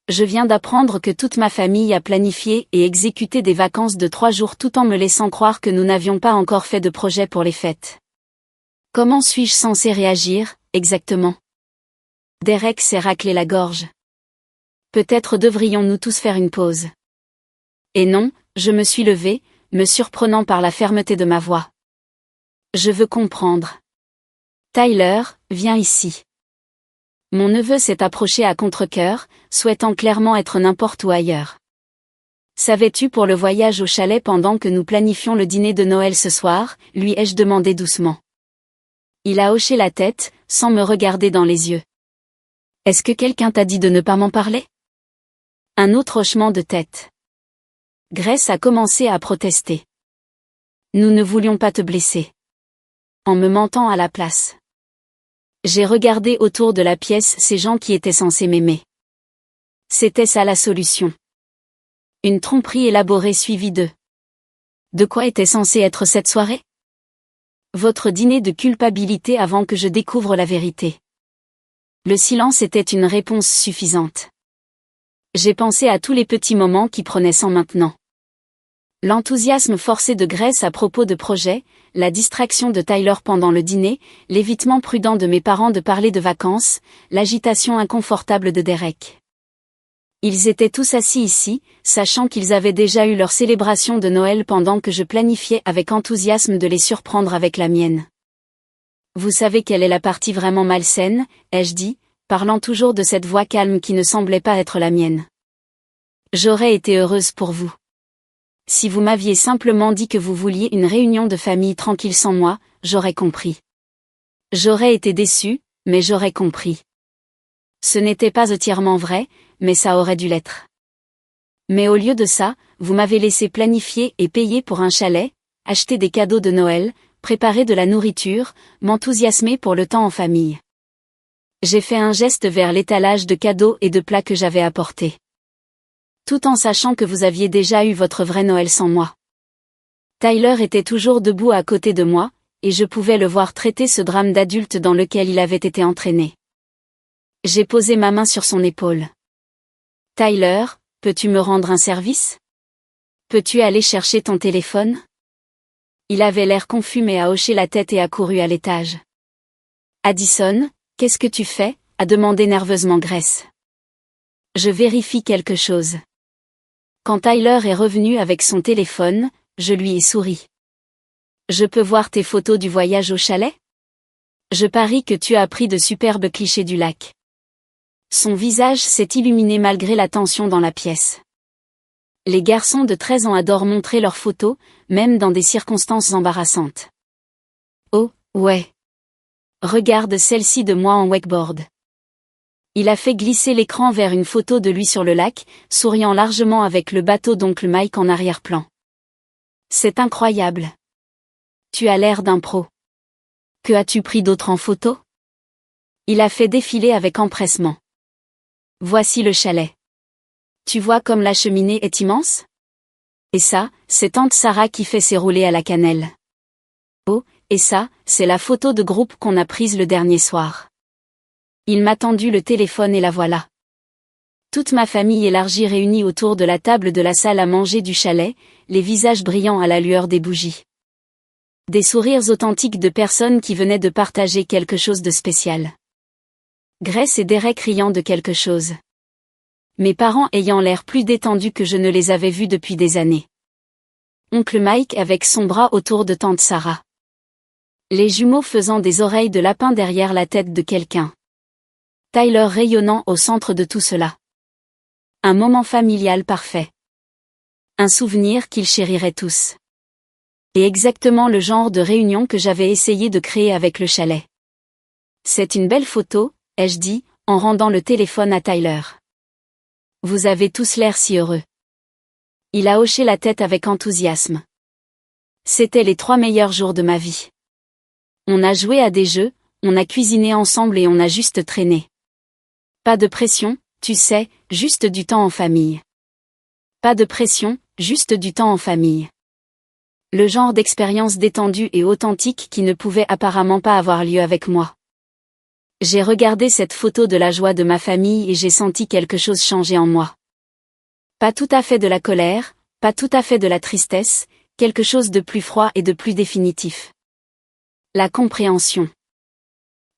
Je viens d'apprendre que toute ma famille a planifié et exécuté des vacances de 3 jours tout en me laissant croire que nous n'avions pas encore fait de projet pour les fêtes. Comment suis-je censé réagir, exactement? Derek s'est raclé la gorge. Peut-être devrions-nous tous faire une pause. Et non, je me suis levée, me surprenant par la fermeté de ma voix. Je veux comprendre. Tyler, viens ici. Mon neveu s'est approché à contre-cœur, souhaitant clairement être n'importe où ailleurs. Savais-tu pour le voyage au chalet pendant que nous planifions le dîner de Noël ce soir, lui ai-je demandé doucement. Il a hoché la tête, sans me regarder dans les yeux. Est-ce que quelqu'un t'a dit de ne pas m'en parler? Un autre hochement de tête. Grace a commencé à protester. Nous ne voulions pas te blesser. En me mentant à la place. J'ai regardé autour de la pièce ces gens qui étaient censés m'aimer. C'était ça la solution. Une tromperie élaborée suivie d'eux. De quoi était censée être cette soirée? Votre dîner de culpabilité avant que je découvre la vérité. Le silence était une réponse suffisante. J'ai pensé à tous les petits moments qui prenaient sang maintenant. L'enthousiasme forcé de Grace à propos de projets, la distraction de Tyler pendant le dîner, l'évitement prudent de mes parents de parler de vacances, l'agitation inconfortable de Derek. Ils étaient tous assis ici, sachant qu'ils avaient déjà eu leur célébration de Noël pendant que je planifiais avec enthousiasme de les surprendre avec la mienne. Vous savez quelle est la partie vraiment malsaine, ai-je dit, parlant toujours de cette voix calme qui ne semblait pas être la mienne. J'aurais été heureuse pour vous. Si vous m'aviez simplement dit que vous vouliez une réunion de famille tranquille sans moi, j'aurais compris. J'aurais été déçue, mais j'aurais compris. Ce n'était pas entièrement vrai, mais ça aurait dû l'être. Mais au lieu de ça, vous m'avez laissé planifier et payer pour un chalet, acheter des cadeaux de Noël, préparer de la nourriture, m'enthousiasmer pour le temps en famille. J'ai fait un geste vers l'étalage de cadeaux et de plats que j'avais apportés. Tout en sachant que vous aviez déjà eu votre vrai Noël sans moi. Tyler était toujours debout à côté de moi, et je pouvais le voir traiter ce drame d'adulte dans lequel il avait été entraîné. J'ai posé ma main sur son épaule. Tyler, peux-tu me rendre un service? Peux-tu aller chercher ton téléphone? Il avait l'air confus mais a hoché la tête et a couru à l'étage. Addison, qu'est-ce que tu fais? A demandé nerveusement Grace. Je vérifie quelque chose. Quand Tyler est revenu avec son téléphone, je lui ai souri. Je peux voir tes photos du voyage au chalet? Je parie que tu as pris de superbes clichés du lac. Son visage s'est illuminé malgré la tension dans la pièce. Les garçons de 13 ans adorent montrer leurs photos, même dans des circonstances embarrassantes. Oh, ouais. Regarde celle-ci de moi en wakeboard. Il a fait glisser l'écran vers une photo de lui sur le lac, souriant largement avec le bateau d'oncle Mike en arrière-plan. C'est incroyable. Tu as l'air d'un pro. Que as-tu pris d'autre en photo? Il a fait défiler avec empressement. Voici le chalet. Tu vois comme la cheminée est immense? Et ça, c'est tante Sarah qui fait ses roulés à la cannelle. Oh, et ça, c'est la photo de groupe qu'on a prise le dernier soir. Il m'a tendu le téléphone et la voilà. Toute ma famille élargie réunie autour de la table de la salle à manger du chalet, les visages brillants à la lueur des bougies. Des sourires authentiques de personnes qui venaient de partager quelque chose de spécial. Grace et Derek riant de quelque chose. Mes parents ayant l'air plus détendus que je ne les avais vus depuis des années. Oncle Mike avec son bras autour de tante Sarah. Les jumeaux faisant des oreilles de lapin derrière la tête de quelqu'un. Tyler rayonnant au centre de tout cela. Un moment familial parfait. Un souvenir qu'ils chériraient tous. Et exactement le genre de réunion que j'avais essayé de créer avec le chalet. C'est une belle photo, ai-je dit, en rendant le téléphone à Tyler. Vous avez tous l'air si heureux. Il a hoché la tête avec enthousiasme. C'étaient les 3 meilleurs jours de ma vie. On a joué à des jeux, on a cuisiné ensemble et on a juste traîné. Pas de pression, tu sais, juste du temps en famille. Pas de pression, juste du temps en famille. Le genre d'expérience détendue et authentique qui ne pouvait apparemment pas avoir lieu avec moi. J'ai regardé cette photo de la joie de ma famille et j'ai senti quelque chose changer en moi. Pas tout à fait de la colère, pas tout à fait de la tristesse, quelque chose de plus froid et de plus définitif. La compréhension.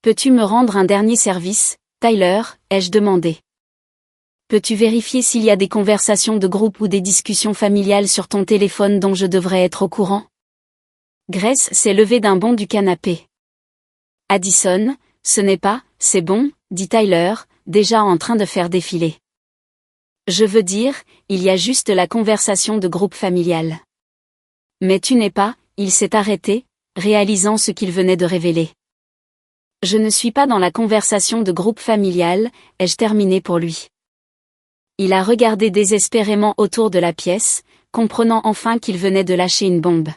Peux-tu me rendre un dernier service, Tyler, ai-je demandé. Peux-tu vérifier s'il y a des conversations de groupe ou des discussions familiales sur ton téléphone dont je devrais être au courant? Grace s'est levée d'un bond du canapé. Addison, ce n'est pas, c'est bon, dit Tyler, déjà en train de faire défiler. Je veux dire, il y a juste la conversation de groupe familial. Mais tu n'es pas, il s'est arrêté, réalisant ce qu'il venait de révéler. Je ne suis pas dans la conversation de groupe familial, ai-je terminé pour lui. Il a regardé désespérément autour de la pièce, comprenant enfin qu'il venait de lâcher une bombe.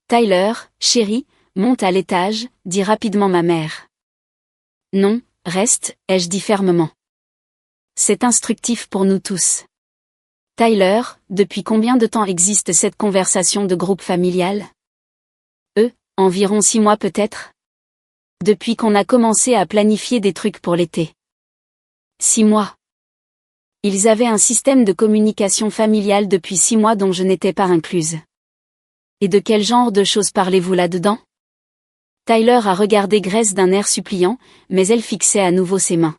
Tyler, chérie, monte à l'étage, dit rapidement ma mère. Non, reste, ai-je dit fermement. C'est instructif pour nous tous. Tyler, depuis combien de temps existe cette conversation de groupe familial? Environ 6 mois peut-être? Depuis qu'on a commencé à planifier des trucs pour l'été. 6 mois. Ils avaient un système de communication familiale depuis 6 mois dont je n'étais pas incluse. Et de quel genre de choses parlez-vous là-dedans? Tyler a regardé Grace d'un air suppliant, mais elle fixait à nouveau ses mains.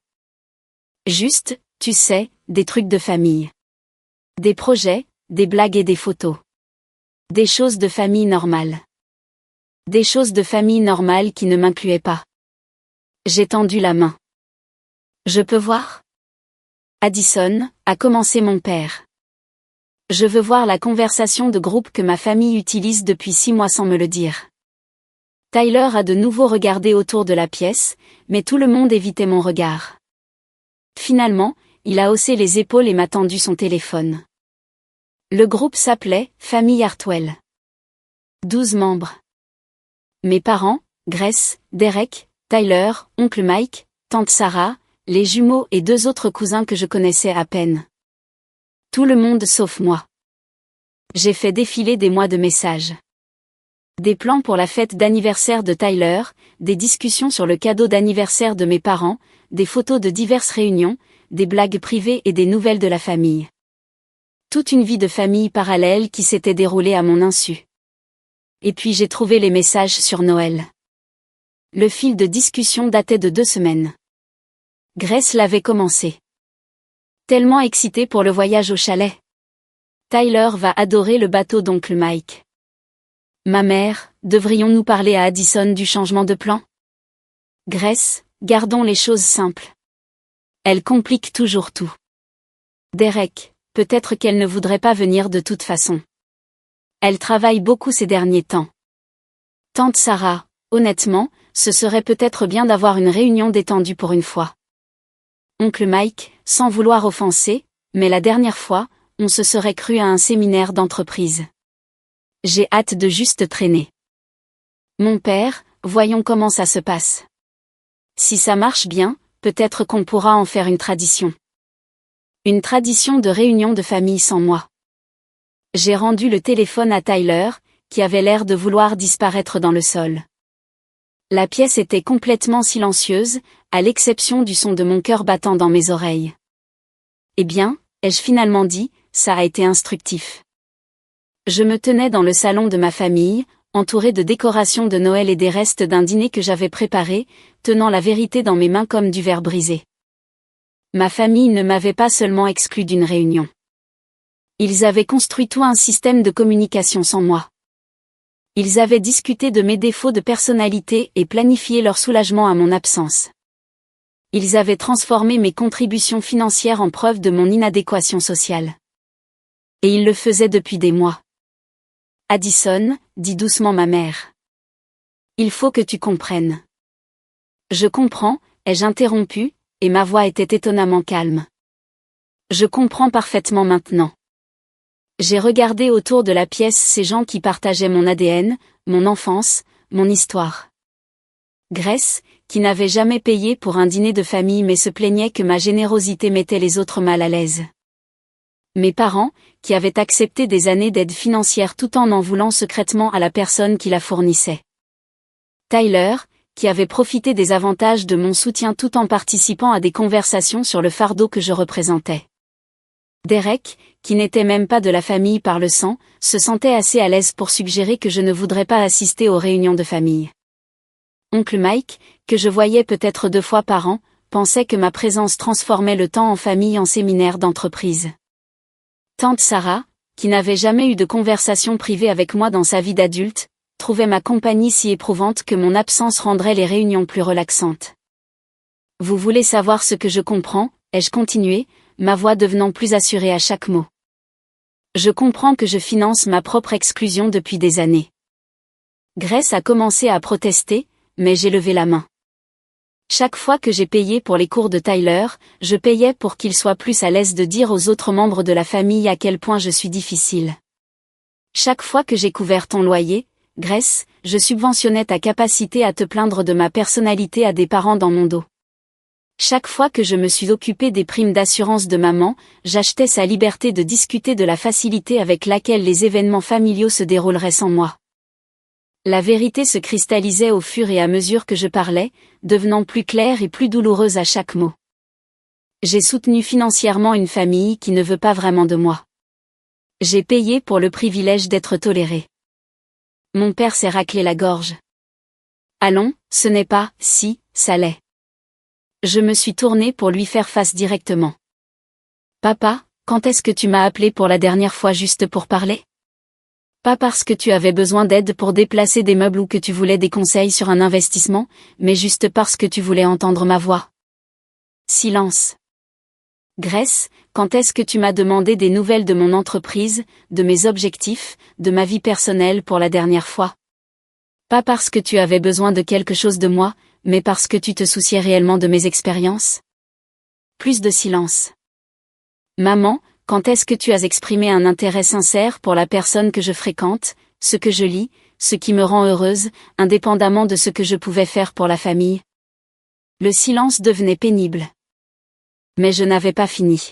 Juste, tu sais, des trucs de famille. Des projets, des blagues et des photos. Des choses de famille normales. Des choses de famille normales qui ne m'incluaient pas. J'ai tendu la main. Je peux voir? Addison, a commencé mon père. Je veux voir la conversation de groupe que ma famille utilise depuis 6 mois sans me le dire. Tyler a de nouveau regardé autour de la pièce, mais tout le monde évitait mon regard. Finalement, il a haussé les épaules et m'a tendu son téléphone. Le groupe s'appelait « Famille Hartwell ». 12 membres. Mes parents, Grace, Derek, Tyler, oncle Mike, tante Sarah, les jumeaux et 2 autres cousins que je connaissais à peine. Tout le monde sauf moi. J'ai fait défiler des mois de messages. Des plans pour la fête d'anniversaire de Tyler, des discussions sur le cadeau d'anniversaire de mes parents, des photos de diverses réunions, des blagues privées et des nouvelles de la famille. Toute une vie de famille parallèle qui s'était déroulée à mon insu. Et puis j'ai trouvé les messages sur Noël. Le fil de discussion datait de 2 semaines. Grace l'avait commencé. Tellement excitée pour le voyage au chalet. Tyler va adorer le bateau d'oncle Mike. Ma mère, devrions-nous parler à Addison du changement de plan? Grace, gardons les choses simples. Elle complique toujours tout. Derek, peut-être qu'elle ne voudrait pas venir de toute façon. Elle travaille beaucoup ces derniers temps. Tante Sarah, honnêtement, ce serait peut-être bien d'avoir une réunion détendue pour une fois. Oncle Mike, sans vouloir offenser, mais la dernière fois, on se serait cru à un séminaire d'entreprise. J'ai hâte de juste traîner. Mon père, voyons comment ça se passe. Si ça marche bien, peut-être qu'on pourra en faire une tradition. Une tradition de réunion de famille sans moi. J'ai rendu le téléphone à Tyler, qui avait l'air de vouloir disparaître dans le sol. La pièce était complètement silencieuse, à l'exception du son de mon cœur battant dans mes oreilles. Eh bien, ai-je finalement dit, ça a été instructif. Je me tenais dans le salon de ma famille, entouré de décorations de Noël et des restes d'un dîner que j'avais préparé, tenant la vérité dans mes mains comme du verre brisé. Ma famille ne m'avait pas seulement exclu d'une réunion. Ils avaient construit tout un système de communication sans moi. Ils avaient discuté de mes défauts de personnalité et planifié leur soulagement à mon absence. Ils avaient transformé mes contributions financières en preuve de mon inadéquation sociale. Et ils le faisaient depuis des mois. Addison, dit doucement ma mère. Il faut que tu comprennes. Je comprends, ai-je interrompu, et ma voix était étonnamment calme. Je comprends parfaitement maintenant. J'ai regardé autour de la pièce ces gens qui partageaient mon ADN, mon enfance, mon histoire. Grace, qui n'avait jamais payé pour un dîner de famille mais se plaignait que ma générosité mettait les autres mal à l'aise. Mes parents, qui avaient accepté des années d'aide financière tout en voulant secrètement à la personne qui la fournissait. Tyler, qui avait profité des avantages de mon soutien tout en participant à des conversations sur le fardeau que je représentais. Derek, qui n'était même pas de la famille par le sang, se sentait assez à l'aise pour suggérer que je ne voudrais pas assister aux réunions de famille. Oncle Mike, que je voyais peut-être 2 fois par an, pensait que ma présence transformait le temps en famille en séminaire d'entreprise. Tante Sarah, qui n'avait jamais eu de conversation privée avec moi dans sa vie d'adulte, trouvait ma compagnie si éprouvante que mon absence rendrait les réunions plus relaxantes. Vous voulez savoir ce que je comprends, ai-je continué, ma voix devenant plus assurée à chaque mot. Je comprends que je finance ma propre exclusion depuis des années. Grace a commencé à protester, mais j'ai levé la main. Chaque fois que j'ai payé pour les cours de Tyler, je payais pour qu'il soit plus à l'aise de dire aux autres membres de la famille à quel point je suis difficile. Chaque fois que j'ai couvert ton loyer, Grace, je subventionnais ta capacité à te plaindre de ma personnalité à des parents dans mon dos. Chaque fois que je me suis occupé des primes d'assurance de maman, j'achetais sa liberté de discuter de la facilité avec laquelle les événements familiaux se dérouleraient sans moi. La vérité se cristallisait au fur et à mesure que je parlais, devenant plus claire et plus douloureuse à chaque mot. J'ai soutenu financièrement une famille qui ne veut pas vraiment de moi. J'ai payé pour le privilège d'être toléré. Mon père s'est raclé la gorge. Allons, ce n'est pas, si, ça l'est. Je me suis tournée pour lui faire face directement. Papa, quand est-ce que tu m'as appelé pour la dernière fois juste pour parler ? Pas parce que tu avais besoin d'aide pour déplacer des meubles ou que tu voulais des conseils sur un investissement, mais juste parce que tu voulais entendre ma voix. Silence. Grace, quand est-ce que tu m'as demandé des nouvelles de mon entreprise, de mes objectifs, de ma vie personnelle pour la dernière fois ? Pas parce que tu avais besoin de quelque chose de moi, mais parce que tu te souciais réellement de mes expériences ? Plus de silence. Maman, quand est-ce que tu as exprimé un intérêt sincère pour la personne que je fréquente, ce que je lis, ce qui me rend heureuse, indépendamment de ce que je pouvais faire pour la famille ? Le silence devenait pénible. Mais je n'avais pas fini.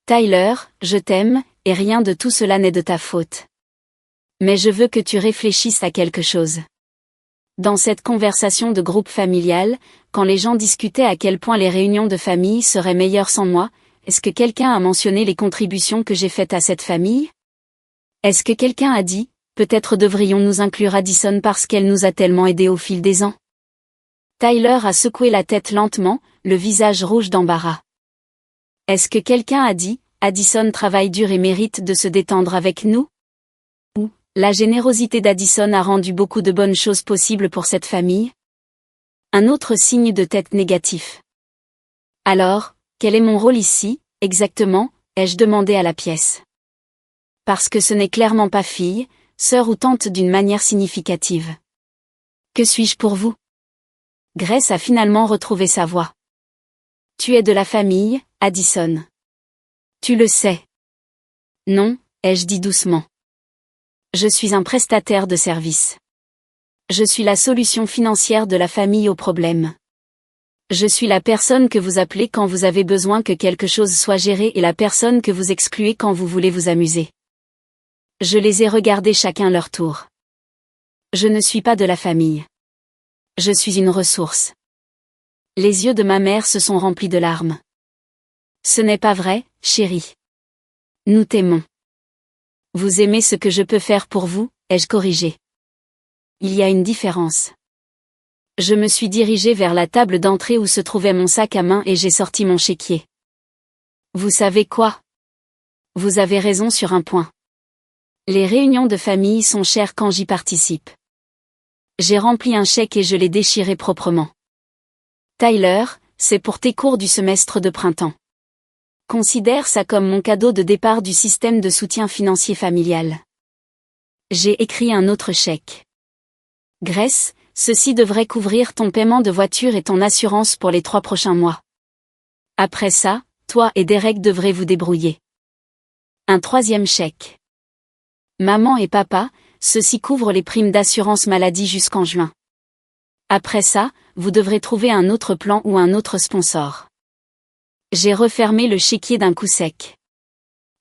Tyler, je t'aime, et rien de tout cela n'est de ta faute. Mais je veux que tu réfléchisses à quelque chose. Dans cette conversation de groupe familial, quand les gens discutaient à quel point les réunions de famille seraient meilleures sans moi, est-ce que quelqu'un a mentionné les contributions que j'ai faites à cette famille ? Est-ce que quelqu'un a dit, peut-être devrions-nous inclure Addison parce qu'elle nous a tellement aidés au fil des ans ? Tyler a secoué la tête lentement, le visage rouge d'embarras. Est-ce que quelqu'un a dit, Addison travaille dur et mérite de se détendre avec nous ? Ou, la générosité d'Addison a rendu beaucoup de bonnes choses possibles pour cette famille ? Un autre signe de tête négatif. Alors, quel est mon rôle ici, exactement, ai-je demandé à la pièce. Parce que ce n'est clairement pas fille, sœur ou tante d'une manière significative. Que suis-je pour vous ? Grace a finalement retrouvé sa voix. Tu es de la famille, Addison. Tu le sais. Non, ai-je dit doucement. Je suis un prestataire de service. Je suis la solution financière de la famille au problème. Je suis la personne que vous appelez quand vous avez besoin que quelque chose soit géré et la personne que vous excluez quand vous voulez vous amuser. Je les ai regardés chacun leur tour. Je ne suis pas de la famille. Je suis une ressource. Les yeux de ma mère se sont remplis de larmes. Ce n'est pas vrai, chérie. Nous t'aimons. Vous aimez ce que je peux faire pour vous, ai-je corrigé. Il y a une différence. Je me suis dirigée vers la table d'entrée où se trouvait mon sac à main et j'ai sorti mon chéquier. Vous savez quoi ? Vous avez raison sur un point. Les réunions de famille sont chères quand j'y participe. J'ai rempli un chèque et je l'ai déchiré proprement. Tyler, c'est pour tes cours du semestre de printemps. Considère ça comme mon cadeau de départ du système de soutien financier familial. J'ai écrit un autre chèque. Grace, ceci devrait couvrir ton paiement de voiture et ton assurance pour les 3 prochains mois. Après ça, toi et Derek devrez vous débrouiller. Un 3e chèque. Maman et papa, ceci couvre les primes d'assurance maladie jusqu'en juin. Après ça, vous devrez trouver un autre plan ou un autre sponsor. J'ai refermé le chéquier d'un coup sec.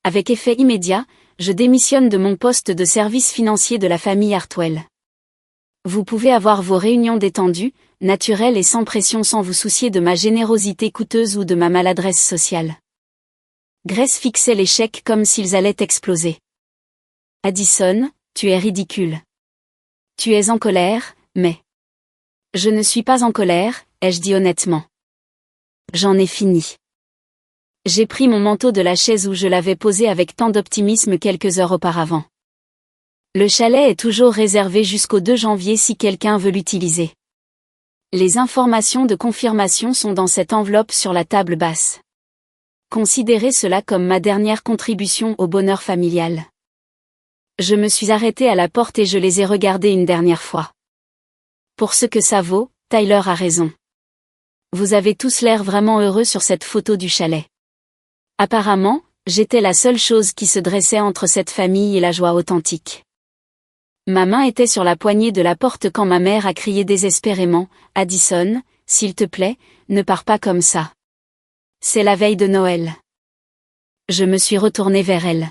Avec effet immédiat, je démissionne de mon poste de service financier de la famille Hartwell. Vous pouvez avoir vos réunions détendues, naturelles et sans pression sans vous soucier de ma générosité coûteuse ou de ma maladresse sociale. Grace fixait les chèques comme s'ils allaient exploser. Addison, tu es ridicule. Tu es en colère, mais... Je ne suis pas en colère, ai-je dit honnêtement. J'en ai fini. J'ai pris mon manteau de la chaise où je l'avais posé avec tant d'optimisme quelques heures auparavant. Le chalet est toujours réservé jusqu'au 2 janvier si quelqu'un veut l'utiliser. Les informations de confirmation sont dans cette enveloppe sur la table basse. Considérez cela comme ma dernière contribution au bonheur familial. Je me suis arrêtée à la porte et je les ai regardés une dernière fois. Pour ce que ça vaut, Tyler a raison. Vous avez tous l'air vraiment heureux sur cette photo du chalet. Apparemment, j'étais la seule chose qui se dressait entre cette famille et la joie authentique. Ma main était sur la poignée de la porte quand ma mère a crié désespérément, « Addison, s'il te plaît, ne pars pas comme ça. C'est la veille de Noël. » Je me suis retournée vers elle.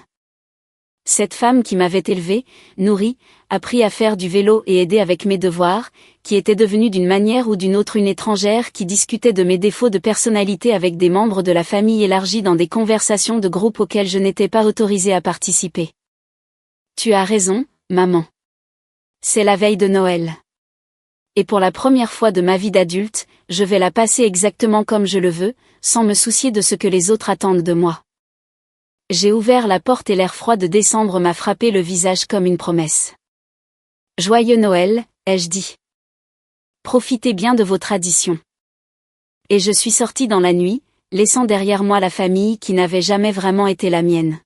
Cette femme qui m'avait élevée, nourrie, appris à faire du vélo et aidé avec mes devoirs, qui était devenue d'une manière ou d'une autre une étrangère qui discutait de mes défauts de personnalité avec des membres de la famille élargie dans des conversations de groupe auxquelles je n'étais pas autorisée à participer. Tu as raison, maman. C'est la veille de Noël. Et pour la première fois de ma vie d'adulte, je vais la passer exactement comme je le veux, sans me soucier de ce que les autres attendent de moi. J'ai ouvert la porte et l'air froid de décembre m'a frappé le visage comme une promesse. Joyeux Noël, ai-je dit. Profitez bien de vos traditions. Et je suis sortie dans la nuit, laissant derrière moi la famille qui n'avait jamais vraiment été la mienne.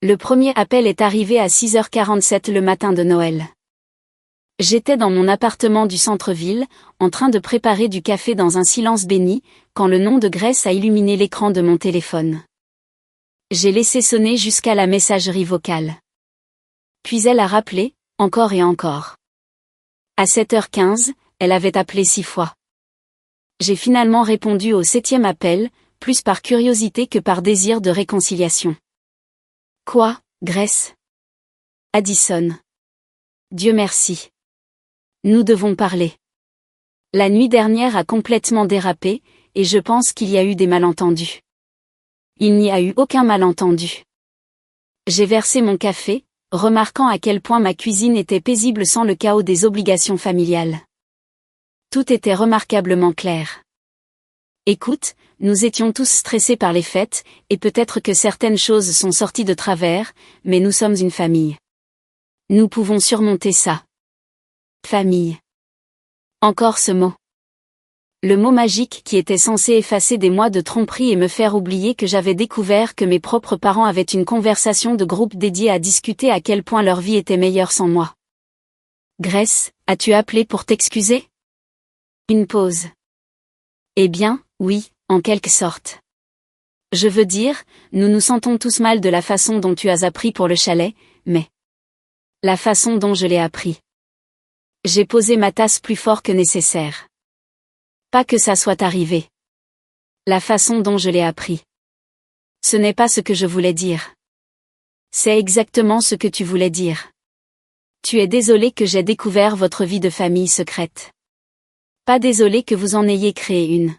Le premier appel est arrivé à 6h47 le matin de Noël. J'étais dans mon appartement du centre-ville, en train de préparer du café dans un silence béni, quand le nom de Grace a illuminé l'écran de mon téléphone. J'ai laissé sonner jusqu'à la messagerie vocale. Puis elle a rappelé, encore et encore. À 7h15, elle avait appelé 6 fois. J'ai finalement répondu au 7e appel, plus par curiosité que par désir de réconciliation. Quoi, Grace? Addison. Dieu merci. Nous devons parler. La nuit dernière a complètement dérapé, et je pense qu'il y a eu des malentendus. Il n'y a eu aucun malentendu. J'ai versé mon café, remarquant à quel point ma cuisine était paisible sans le chaos des obligations familiales. Tout était remarquablement clair. Écoute, nous étions tous stressés par les fêtes, et peut-être que certaines choses sont sorties de travers, mais nous sommes une famille. Nous pouvons surmonter ça. Famille. Encore ce mot. Le mot magique qui était censé effacer des mois de tromperie et me faire oublier que j'avais découvert que mes propres parents avaient une conversation de groupe dédiée à discuter à quel point leur vie était meilleure sans moi. Grace, as-tu appelé pour t'excuser? Une pause. Eh bien, oui, en quelque sorte. Je veux dire, nous nous sentons tous mal de la façon dont tu as appris pour le chalet, mais... la façon dont je l'ai appris. J'ai posé ma tasse plus fort que nécessaire. Pas que ça soit arrivé. La façon dont je l'ai appris. Ce n'est pas ce que je voulais dire. C'est exactement ce que tu voulais dire. Tu es désolé que j'ai découvert votre vie de famille secrète. Pas désolé que vous en ayez créé une.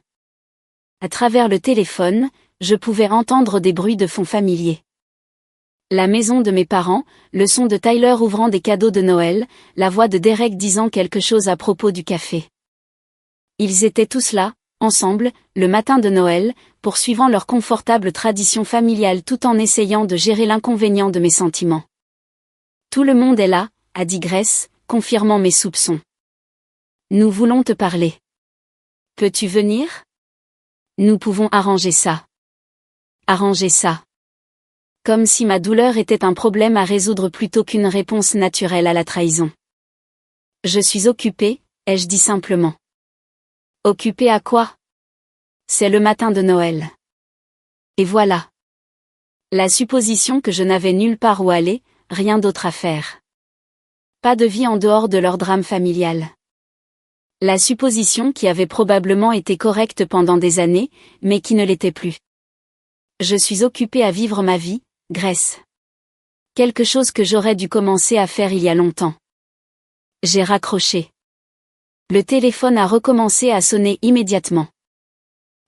À travers le téléphone, je pouvais entendre des bruits de fond familiers. La maison de mes parents, le son de Tyler ouvrant des cadeaux de Noël, la voix de Derek disant quelque chose à propos du café. Ils étaient tous là, ensemble, le matin de Noël, poursuivant leur confortable tradition familiale tout en essayant de gérer l'inconvénient de mes sentiments. Tout le monde est là, a dit Grace, confirmant mes soupçons. Nous voulons te parler. Peux-tu venir? Nous pouvons arranger ça. Arranger ça. Comme si ma douleur était un problème à résoudre plutôt qu'une réponse naturelle à la trahison. Je suis occupée, ai-je dit simplement. Occupée à quoi? C'est le matin de Noël. Et voilà. La supposition que je n'avais nulle part où aller, rien d'autre à faire. Pas de vie en dehors de leur drame familial. La supposition qui avait probablement été correcte pendant des années, mais qui ne l'était plus. Je suis occupée à vivre ma vie, Grace. Quelque chose que j'aurais dû commencer à faire il y a longtemps. J'ai raccroché. Le téléphone a recommencé à sonner immédiatement.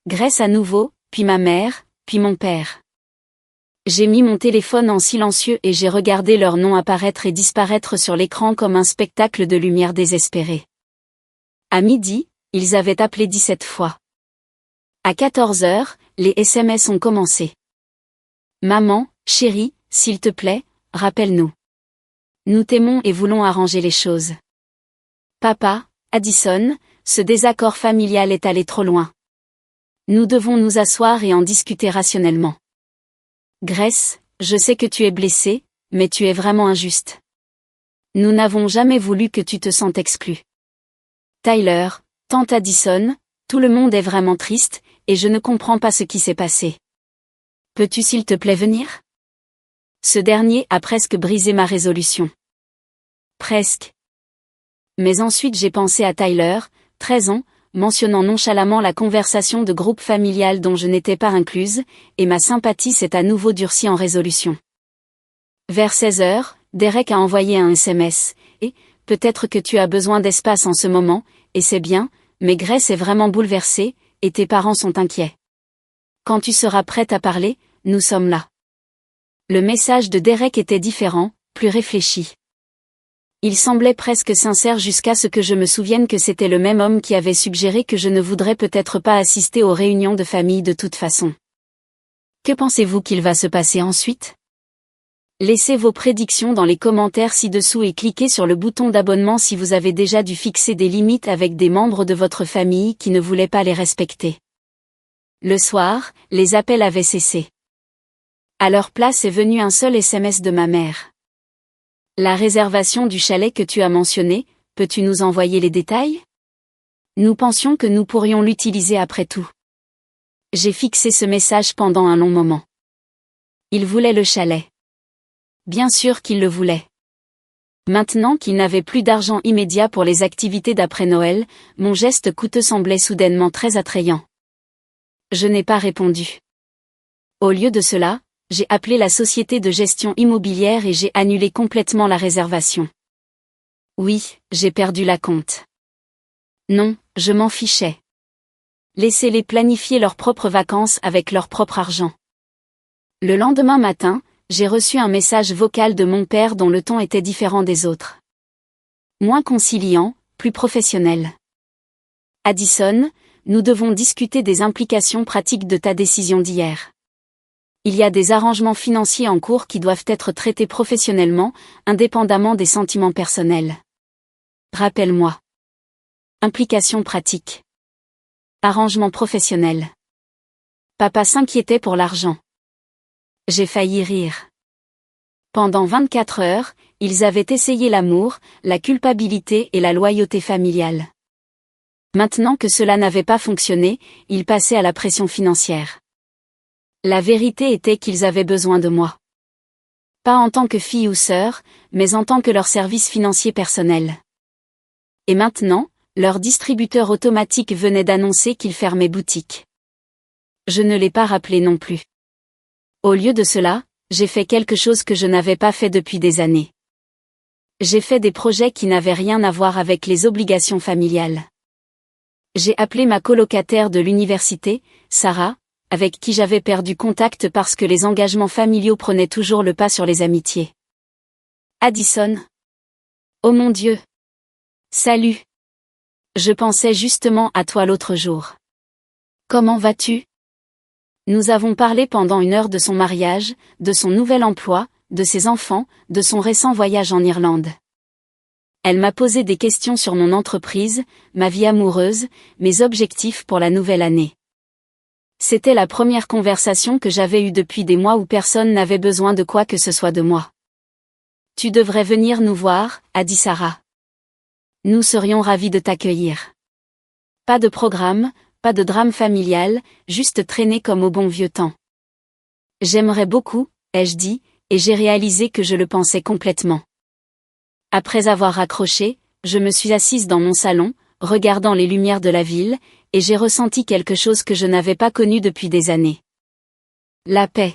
Grace à nouveau, puis ma mère, puis mon père. J'ai mis mon téléphone en silencieux et j'ai regardé leur nom apparaître et disparaître sur l'écran comme un spectacle de lumière désespérée. À midi, ils avaient appelé 17 fois. À 14 heures, les SMS ont commencé. Maman, chérie, s'il te plaît, rappelle-nous. Nous t'aimons et voulons arranger les choses. Papa, Addison, ce désaccord familial est allé trop loin. Nous devons nous asseoir et en discuter rationnellement. Grace, je sais que tu es blessée, mais tu es vraiment injuste. Nous n'avons jamais voulu que tu te sentes exclue. Tyler, tante Addison, tout le monde est vraiment triste, et je ne comprends pas ce qui s'est passé. Peux-tu s'il te plaît venir? Ce dernier a presque brisé ma résolution. Presque. Mais ensuite j'ai pensé à Tyler, 13 ans, mentionnant nonchalamment la conversation de groupe familial dont je n'étais pas incluse, et ma sympathie s'est à nouveau durcie en résolution. Vers 16 heures, Derek a envoyé un SMS, et « Peut-être que tu as besoin d'espace en ce moment, et c'est bien, mais Grace est vraiment bouleversée, et tes parents sont inquiets. Quand tu seras prête à parler, nous sommes là. » Le message de Derek était différent, plus réfléchi. Il semblait presque sincère jusqu'à ce que je me souvienne que c'était le même homme qui avait suggéré que je ne voudrais peut-être pas assister aux réunions de famille de toute façon. Que pensez-vous qu'il va se passer ensuite? Laissez vos prédictions dans les commentaires ci-dessous et cliquez sur le bouton d'abonnement si vous avez déjà dû fixer des limites avec des membres de votre famille qui ne voulaient pas les respecter. Le soir, les appels avaient cessé. À leur place est venu un seul SMS de ma mère. La réservation du chalet que tu as mentionné, peux-tu nous envoyer les détails? Nous pensions que nous pourrions l'utiliser après tout. J'ai fixé ce message pendant un long moment. Il voulait le chalet. Bien sûr qu'il le voulait. Maintenant qu'il n'avait plus d'argent immédiat pour les activités d'après Noël, mon geste coûteux semblait soudainement très attrayant. Je n'ai pas répondu. Au lieu de cela, j'ai appelé la société de gestion immobilière et j'ai annulé complètement la réservation. Oui, j'ai perdu la compte. Non, je m'en fichais. Laissez-les planifier leurs propres vacances avec leur propre argent. Le lendemain matin, j'ai reçu un message vocal de mon père dont le ton était différent des autres. Moins conciliant, plus professionnel. Addison, nous devons discuter des implications pratiques de ta décision d'hier. Il y a des arrangements financiers en cours qui doivent être traités professionnellement, indépendamment des sentiments personnels. Rappelle-moi. Implications pratiques. Arrangements professionnels. Papa s'inquiétait pour l'argent. J'ai failli rire. Pendant 24 heures, ils avaient essayé l'amour, la culpabilité et la loyauté familiale. Maintenant que cela n'avait pas fonctionné, ils passaient à la pression financière. La vérité était qu'ils avaient besoin de moi. Pas en tant que fille ou sœur, mais en tant que leur service financier personnel. Et maintenant, leur distributeur automatique venait d'annoncer qu'il fermait boutique. Je ne l'ai pas rappelé non plus. Au lieu de cela, j'ai fait quelque chose que je n'avais pas fait depuis des années. J'ai fait des projets qui n'avaient rien à voir avec les obligations familiales. J'ai appelé ma colocataire de l'université, Sarah, avec qui j'avais perdu contact parce que les engagements familiaux prenaient toujours le pas sur les amitiés. Addison. Oh mon Dieu. Salut. Je pensais justement à toi l'autre jour. Comment vas-tu? Nous avons parlé pendant 1 heure de son mariage, de son nouvel emploi, de ses enfants, de son récent voyage en Irlande. Elle m'a posé des questions sur mon entreprise, ma vie amoureuse, mes objectifs pour la nouvelle année. C'était la première conversation que j'avais eue depuis des mois où personne n'avait besoin de quoi que ce soit de moi. Tu devrais venir nous voir, a dit Sarah. Nous serions ravis de t'accueillir. Pas de programme, pas de drame familial, juste traîner comme au bon vieux temps. J'aimerais beaucoup, ai-je dit, et j'ai réalisé que je le pensais complètement. Après avoir raccroché, je me suis assise dans mon salon, regardant les lumières de la ville, et j'ai ressenti quelque chose que je n'avais pas connu depuis des années. La paix.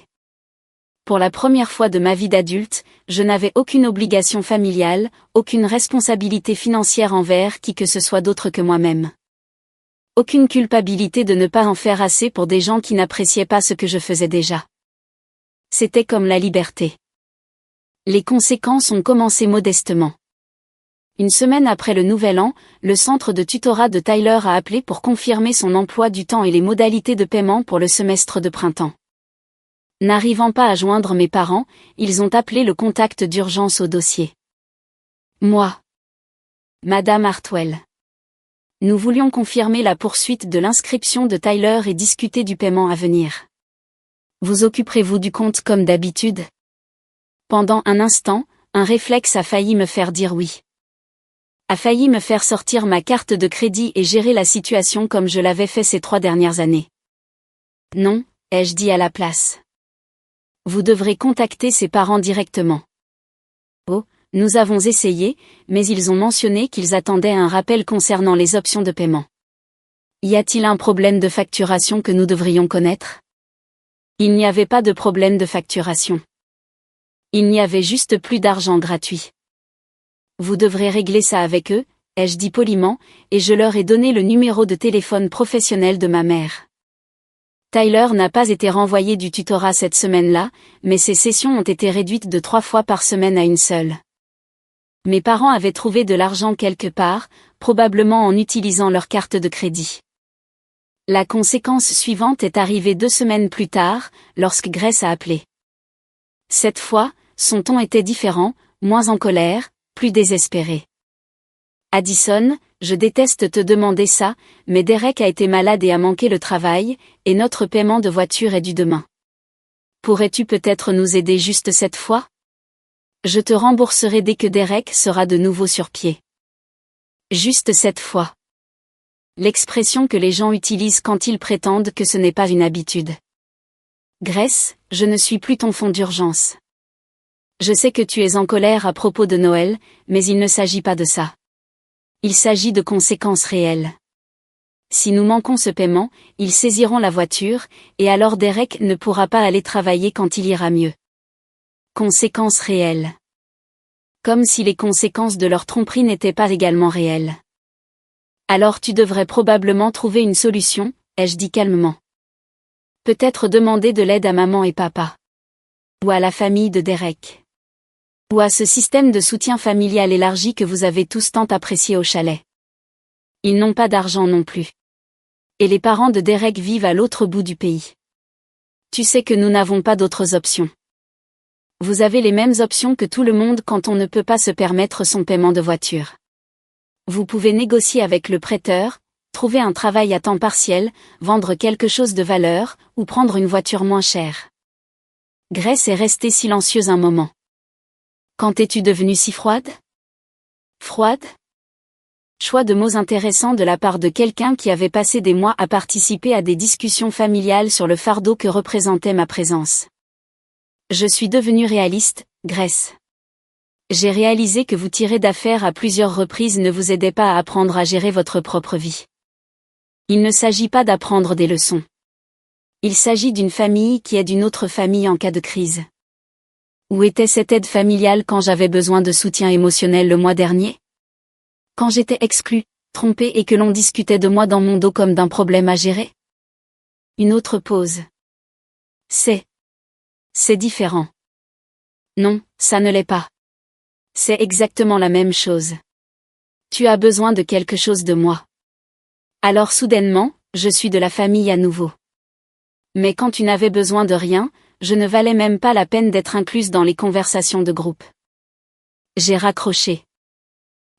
Pour la première fois de ma vie d'adulte, je n'avais aucune obligation familiale, aucune responsabilité financière envers qui que ce soit d'autre que moi-même. Aucune culpabilité de ne pas en faire assez pour des gens qui n'appréciaient pas ce que je faisais déjà. C'était comme la liberté. Les conséquences ont commencé modestement. Une semaine après le Nouvel An, le centre de tutorat de Tyler a appelé pour confirmer son emploi du temps et les modalités de paiement pour le semestre de printemps. N'arrivant pas à joindre mes parents, ils ont appelé le contact d'urgence au dossier. Moi. Madame Hartwell. Nous voulions confirmer la poursuite de l'inscription de Tyler et discuter du paiement à venir. Vous occuperez-vous du compte comme d'habitude? Pendant un instant, un réflexe a failli me faire dire oui. A failli me faire sortir ma carte de crédit et gérer la situation comme je l'avais fait ces 3 dernières années. Non, ai-je dit à la place. Vous devrez contacter ses parents directement. Oh, nous avons essayé, mais ils ont mentionné qu'ils attendaient un rappel concernant les options de paiement. Y a-t-il un problème de facturation que nous devrions connaître? Il n'y avait pas de problème de facturation. Il n'y avait juste plus d'argent gratuit. Vous devrez régler ça avec eux, ai-je dit poliment, et je leur ai donné le numéro de téléphone professionnel de ma mère. Tyler n'a pas été renvoyé du tutorat cette semaine-là, mais ses sessions ont été réduites de 3 fois par semaine à une seule. Mes parents avaient trouvé de l'argent quelque part, probablement en utilisant leur carte de crédit. La conséquence suivante est arrivée 2 semaines plus tard, lorsque Grace a appelé. Cette fois, son ton était différent, moins en colère, plus désespéré. Addison, je déteste te demander ça, mais Derek a été malade et a manqué le travail, et notre paiement de voiture est dû demain. Pourrais-tu peut-être nous aider juste cette fois? Je te rembourserai dès que Derek sera de nouveau sur pied. Juste cette fois. L'expression que les gens utilisent quand ils prétendent que ce n'est pas une habitude. Grace, je ne suis plus ton fonds d'urgence. Je sais que tu es en colère à propos de Noël, mais il ne s'agit pas de ça. Il s'agit de conséquences réelles. Si nous manquons ce paiement, ils saisiront la voiture, et alors Derek ne pourra pas aller travailler quand il ira mieux. Conséquences réelles. Comme si les conséquences de leur tromperie n'étaient pas également réelles. Alors tu devrais probablement trouver une solution, ai-je dit calmement. Peut-être demander de l'aide à maman et papa. Ou à la famille de Derek. Ou à ce système de soutien familial élargi que vous avez tous tant apprécié au chalet. Ils n'ont pas d'argent non plus. Et les parents de Derek vivent à l'autre bout du pays. Tu sais que nous n'avons pas d'autres options. Vous avez les mêmes options que tout le monde quand on ne peut pas se permettre son paiement de voiture. Vous pouvez négocier avec le prêteur, trouver un travail à temps partiel, vendre quelque chose de valeur, ou prendre une voiture moins chère. Grace est restée silencieuse un moment. Quand es-tu devenue si froide? Froide? Choix de mots intéressants de la part de quelqu'un qui avait passé des mois à participer à des discussions familiales sur le fardeau que représentait ma présence. Je suis devenue réaliste, Grace. J'ai réalisé que vous tirer d'affaire à plusieurs reprises ne vous aidait pas à apprendre à gérer votre propre vie. Il ne s'agit pas d'apprendre des leçons. Il s'agit d'une famille qui aide une autre famille en cas de crise. Où était cette aide familiale quand j'avais besoin de soutien émotionnel le mois dernier? Quand j'étais exclue, trompée et que l'on discutait de moi dans mon dos comme d'un problème à gérer? Une autre pause. C'est différent. Non, ça ne l'est pas. C'est exactement la même chose. Tu as besoin de quelque chose de moi. Alors soudainement, je suis de la famille à nouveau. Mais quand tu n'avais besoin de rien, je ne valais même pas la peine d'être incluse dans les conversations de groupe. J'ai raccroché.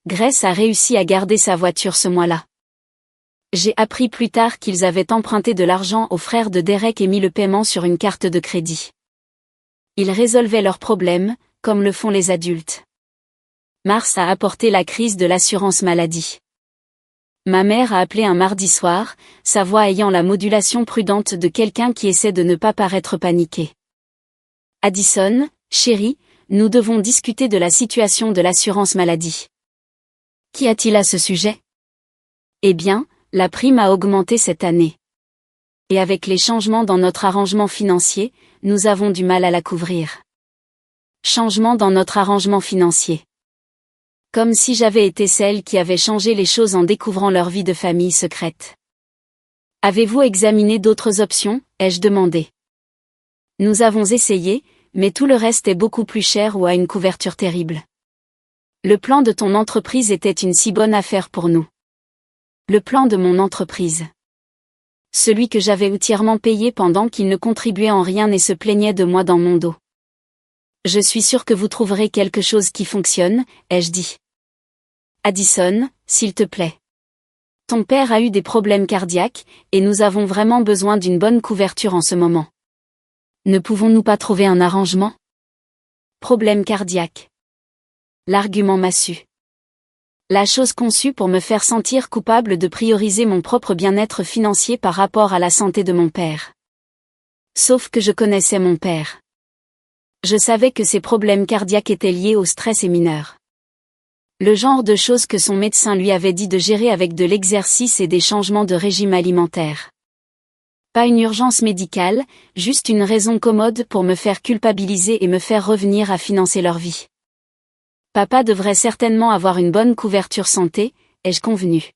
Grace a réussi à garder sa voiture ce mois-là. J'ai appris plus tard qu'ils avaient emprunté de l'argent aux frères de Derek et mis le paiement sur une carte de crédit. Ils résolvaient leurs problèmes, comme le font les adultes. Mars a apporté la crise de l'assurance maladie. Ma mère a appelé un mardi soir, sa voix ayant la modulation prudente de quelqu'un qui essaie de ne pas paraître paniqué. Addison, chérie, nous devons discuter de la situation de l'assurance maladie. Qu'y a-t-il à ce sujet? Eh bien, la prime a augmenté cette année. Et avec les changements dans notre arrangement financier, nous avons du mal à la couvrir. Changement dans notre arrangement financier. Comme si j'avais été celle qui avait changé les choses en découvrant leur vie de famille secrète. Avez-vous examiné d'autres options, ai-je demandé. Nous avons essayé, mais tout le reste est beaucoup plus cher ou a une couverture terrible. Le plan de ton entreprise était une si bonne affaire pour nous. Le plan de mon entreprise. Celui que j'avais entièrement payé pendant qu'il ne contribuait en rien et se plaignait de moi dans mon dos. Je suis sûr que vous trouverez quelque chose qui fonctionne, ai-je dit. Addison, s'il te plaît. Ton père a eu des problèmes cardiaques, et nous avons vraiment besoin d'une bonne couverture en ce moment. Ne pouvons-nous pas trouver un arrangement? Problème cardiaque. L'argument m'a su. La chose conçue pour me faire sentir coupable de prioriser mon propre bien-être financier par rapport à la santé de mon père. Sauf que je connaissais mon père. Je savais que ses problèmes cardiaques étaient liés au stress et mineurs. Le genre de choses que son médecin lui avait dit de gérer avec de l'exercice et des changements de régime alimentaire. Pas une urgence médicale, juste une raison commode pour me faire culpabiliser et me faire revenir à financer leur vie. Papa devrait certainement avoir une bonne couverture santé, ai-je convenu.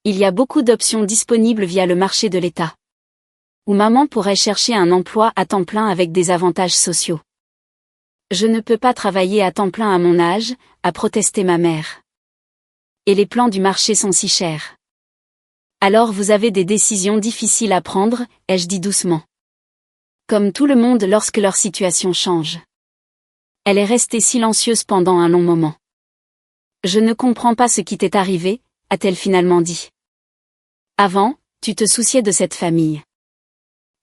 Il y a beaucoup d'options disponibles via le marché de l'État. Ou maman pourrait chercher un emploi à temps plein avec des avantages sociaux. Je ne peux pas travailler à temps plein à mon âge, a protesté ma mère. Et les plans du marché sont si chers. Alors vous avez des décisions difficiles à prendre, ai-je dit doucement. Comme tout le monde lorsque leur situation change. Elle est restée silencieuse pendant un long moment. Je ne comprends pas ce qui t'est arrivé, a-t-elle finalement dit. Avant, tu te souciais de cette famille.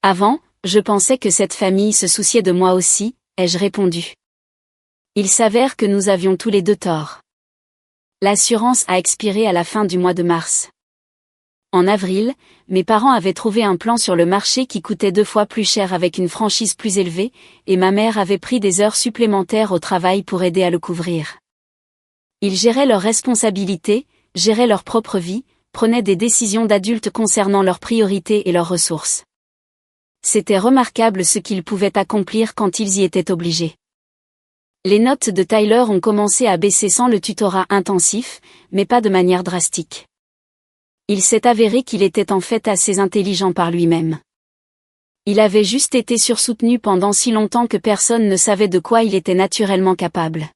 Avant, je pensais que cette famille se souciait de moi aussi, ai-je répondu. Il s'avère que nous avions tous les deux tort. L'assurance a expiré à la fin du mois de mars. En avril, mes parents avaient trouvé un plan sur le marché qui coûtait 2 fois plus cher avec une franchise plus élevée, et ma mère avait pris des heures supplémentaires au travail pour aider à le couvrir. Ils géraient leurs responsabilités, géraient leur propre vie, prenaient des décisions d'adultes concernant leurs priorités et leurs ressources. C'était remarquable ce qu'ils pouvaient accomplir quand ils y étaient obligés. Les notes de Tyler ont commencé à baisser sans le tutorat intensif, mais pas de manière drastique. Il s'est avéré qu'il était en fait assez intelligent par lui-même. Il avait juste été sursoutenu pendant si longtemps que personne ne savait de quoi il était naturellement capable.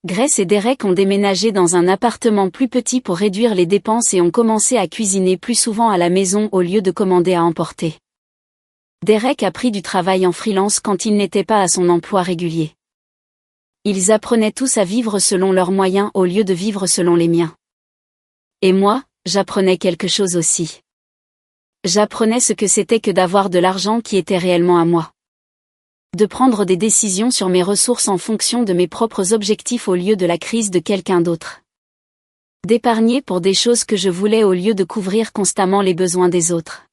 Grace et Derek ont déménagé dans un appartement plus petit pour réduire les dépenses et ont commencé à cuisiner plus souvent à la maison au lieu de commander à emporter. Derek a pris du travail en freelance quand il n'était pas à son emploi régulier. Ils apprenaient tous à vivre selon leurs moyens au lieu de vivre selon les miens. Et moi, j'apprenais quelque chose aussi. J'apprenais ce que c'était que d'avoir de l'argent qui était réellement à moi. De prendre des décisions sur mes ressources en fonction de mes propres objectifs au lieu de la crise de quelqu'un d'autre. D'épargner pour des choses que je voulais au lieu de couvrir constamment les besoins des autres.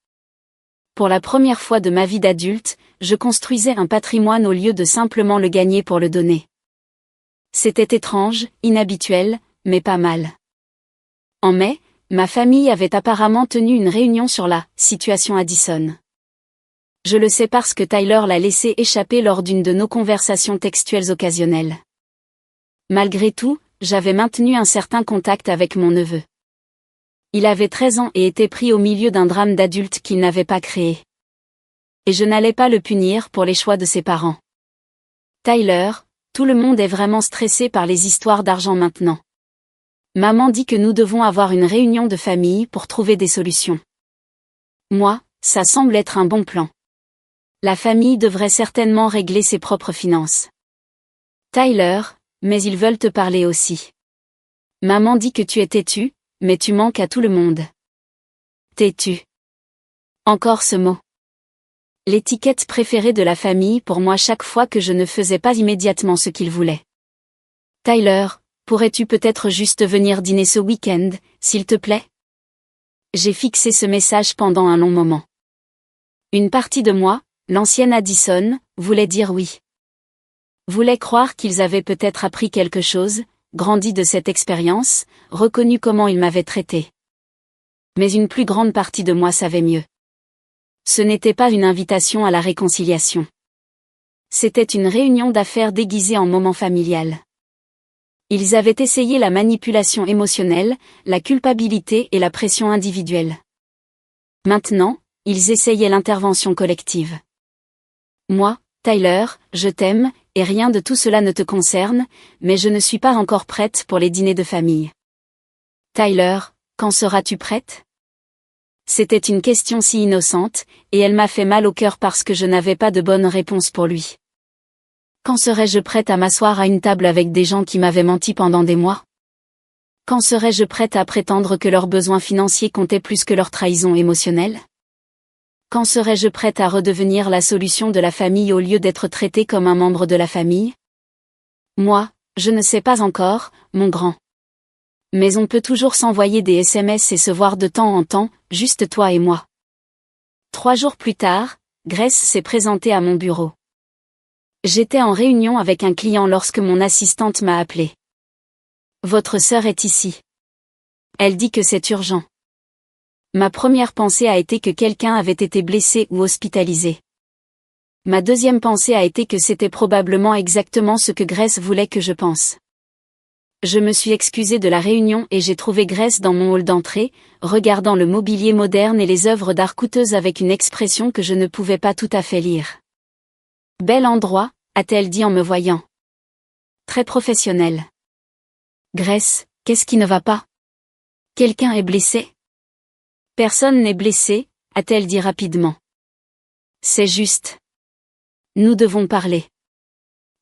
Pour la première fois de ma vie d'adulte, je construisais un patrimoine au lieu de simplement le gagner pour le donner. C'était étrange, inhabituel, mais pas mal. En mai, ma famille avait apparemment tenu une réunion sur la situation Addison. Je le sais parce que Tyler l'a laissé échapper lors d'une de nos conversations textuelles occasionnelles. Malgré tout, j'avais maintenu un certain contact avec mon neveu. Il avait 13 ans et était pris au milieu d'un drame d'adulte qu'il n'avait pas créé. Et je n'allais pas le punir pour les choix de ses parents. Tyler, tout le monde est vraiment stressé par les histoires d'argent maintenant. Maman dit que nous devons avoir une réunion de famille pour trouver des solutions. Moi, ça semble être un bon plan. La famille devrait certainement régler ses propres finances. Tyler, mais ils veulent te parler aussi. Maman dit que tu es têtu, mais tu manques à tout le monde. Têtu. Encore ce mot. L'étiquette préférée de la famille pour moi chaque fois que je ne faisais pas immédiatement ce qu'ils voulaient. Tyler, pourrais-tu peut-être juste venir dîner ce week-end, s'il te plaît? J'ai fixé ce message pendant un long moment. Une partie de moi, l'ancienne Addison, voulait dire oui. Voulait croire qu'ils avaient peut-être appris quelque chose, grandi de cette expérience, reconnu comment ils m'avaient traité. Mais une plus grande partie de moi savait mieux. Ce n'était pas une invitation à la réconciliation. C'était une réunion d'affaires déguisée en moment familial. Ils avaient essayé la manipulation émotionnelle, la culpabilité et la pression individuelle. Maintenant, ils essayaient l'intervention collective. Moi, Tyler, je t'aime, et rien de tout cela ne te concerne, mais je ne suis pas encore prête pour les dîners de famille. Tyler, quand seras-tu prête? C'était une question si innocente, et elle m'a fait mal au cœur parce que je n'avais pas de bonne réponse pour lui. Quand serais-je prête à m'asseoir à une table avec des gens qui m'avaient menti pendant des mois? Quand serais-je prête à prétendre que leurs besoins financiers comptaient plus que leur trahison émotionnelle? Quand serais-je prête à redevenir la solution de la famille au lieu d'être traitée comme un membre de la famille? Moi, je ne sais pas encore, mon grand. Mais on peut toujours s'envoyer des SMS et se voir de temps en temps, juste toi et moi. 3 jours plus tard, Grace s'est présentée à mon bureau. J'étais en réunion avec un client lorsque mon assistante m'a appelé. Votre sœur est ici. Elle dit que c'est urgent. Ma première pensée a été que quelqu'un avait été blessé ou hospitalisé. Ma deuxième pensée a été que c'était probablement exactement ce que Grace voulait que je pense. Je me suis excusée de la réunion et j'ai trouvé Grace dans mon hall d'entrée, regardant le mobilier moderne et les œuvres d'art coûteuses avec une expression que je ne pouvais pas tout à fait lire. Bel endroit, a-t-elle dit en me voyant. Très professionnel. Grace, qu'est-ce qui ne va pas? Quelqu'un est blessé? Personne n'est blessé, a-t-elle dit rapidement. C'est juste. Nous devons parler.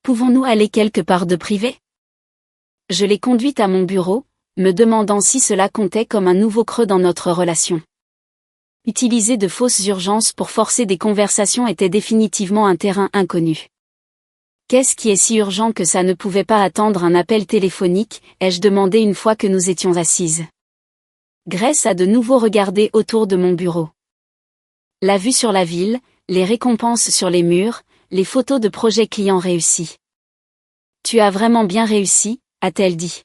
Pouvons-nous aller quelque part de privé? Je l'ai conduite à mon bureau, me demandant si cela comptait comme un nouveau creux dans notre relation. Utiliser de fausses urgences pour forcer des conversations était définitivement un terrain inconnu. Qu'est-ce qui est si urgent que ça ne pouvait pas attendre un appel téléphonique, ai-je demandé une fois que nous étions assises. Grace a de nouveau regardé autour de mon bureau. La vue sur la ville, les récompenses sur les murs, les photos de projets clients réussis. Tu as vraiment bien réussi, a-t-elle dit.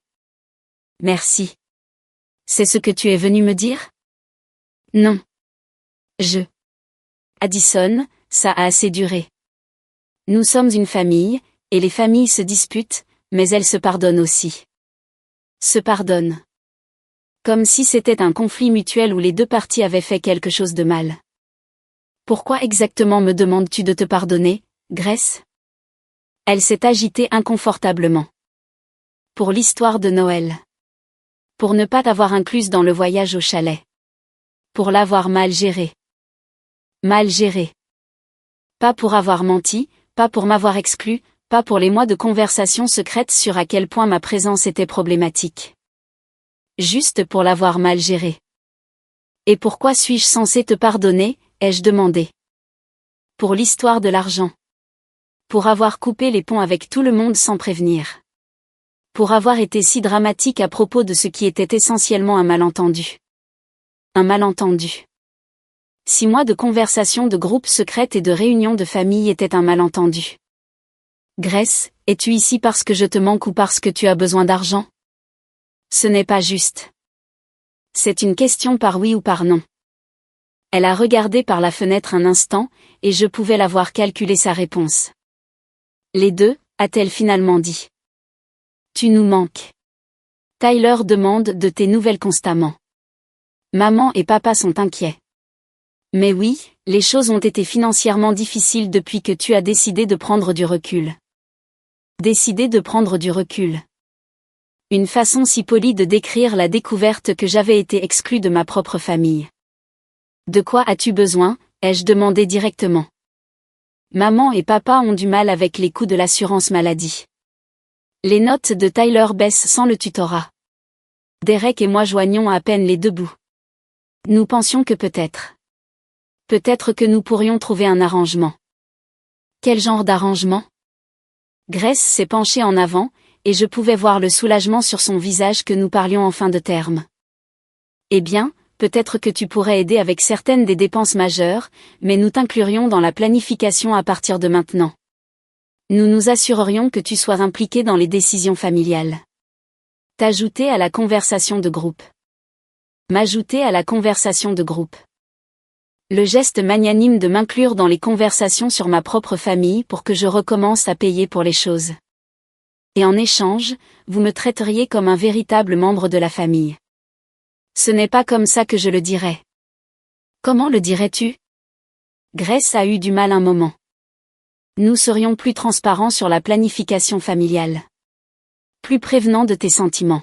Merci. C'est ce que tu es venu me dire? Non. Addison, ça a assez duré. Nous sommes une famille, et les familles se disputent, mais elles se pardonnent aussi. Se pardonnent. Comme si c'était un conflit mutuel où les deux parties avaient fait quelque chose de mal. Pourquoi exactement me demandes-tu de te pardonner, Grace? Elle s'est agitée inconfortablement. Pour l'histoire de Noël. Pour ne pas t'avoir incluse dans le voyage au chalet. Pour l'avoir mal géré. Mal géré. Pas pour avoir menti, pas pour m'avoir exclu, pas pour les mois de conversations secrètes sur à quel point ma présence était problématique. Juste pour l'avoir mal géré. Et pourquoi suis-je censée te pardonner, ai-je demandé. Pour l'histoire de l'argent. Pour avoir coupé les ponts avec tout le monde sans prévenir. Pour avoir été si dramatique à propos de ce qui était essentiellement un malentendu. Un malentendu. 6 mois de conversations de groupes secrètes et de réunions de famille étaient un malentendu. Grace, es-tu ici parce que je te manque ou parce que tu as besoin d'argent? Ce n'est pas juste. C'est une question par oui ou par non. Elle a regardé par la fenêtre un instant, et je pouvais la voir calculer sa réponse. Les deux, a-t-elle finalement dit. Tu nous manques. Tyler demande de tes nouvelles constamment. Maman et papa sont inquiets. Mais oui, les choses ont été financièrement difficiles depuis que tu as décidé de prendre du recul. Décider de prendre du recul. Une façon si polie de décrire la découverte que j'avais été exclue de ma propre famille. De quoi as-tu besoin, ai-je demandé directement. Maman et papa ont du mal avec les coûts de l'assurance maladie. Les notes de Tyler baissent sans le tutorat. Derek et moi joignons à peine les deux bouts. Nous pensions que peut-être que nous pourrions trouver un arrangement. Quel genre d'arrangement? Grace s'est penchée en avant, et je pouvais voir le soulagement sur son visage que nous parlions en fin de terme. Eh bien, peut-être que tu pourrais aider avec certaines des dépenses majeures, mais nous t'inclurions dans la planification à partir de maintenant. Nous nous assurerions que tu sois impliqué dans les décisions familiales. T'ajouter à la conversation de groupe. M'ajouter à la conversation de groupe. Le geste magnanime de m'inclure dans les conversations sur ma propre famille pour que je recommence à payer pour les choses. Et en échange, vous me traiteriez comme un véritable membre de la famille. Ce n'est pas comme ça que je le dirais. Comment le dirais-tu? Grace a eu du mal un moment. Nous serions plus transparents sur la planification familiale. Plus prévenants de tes sentiments.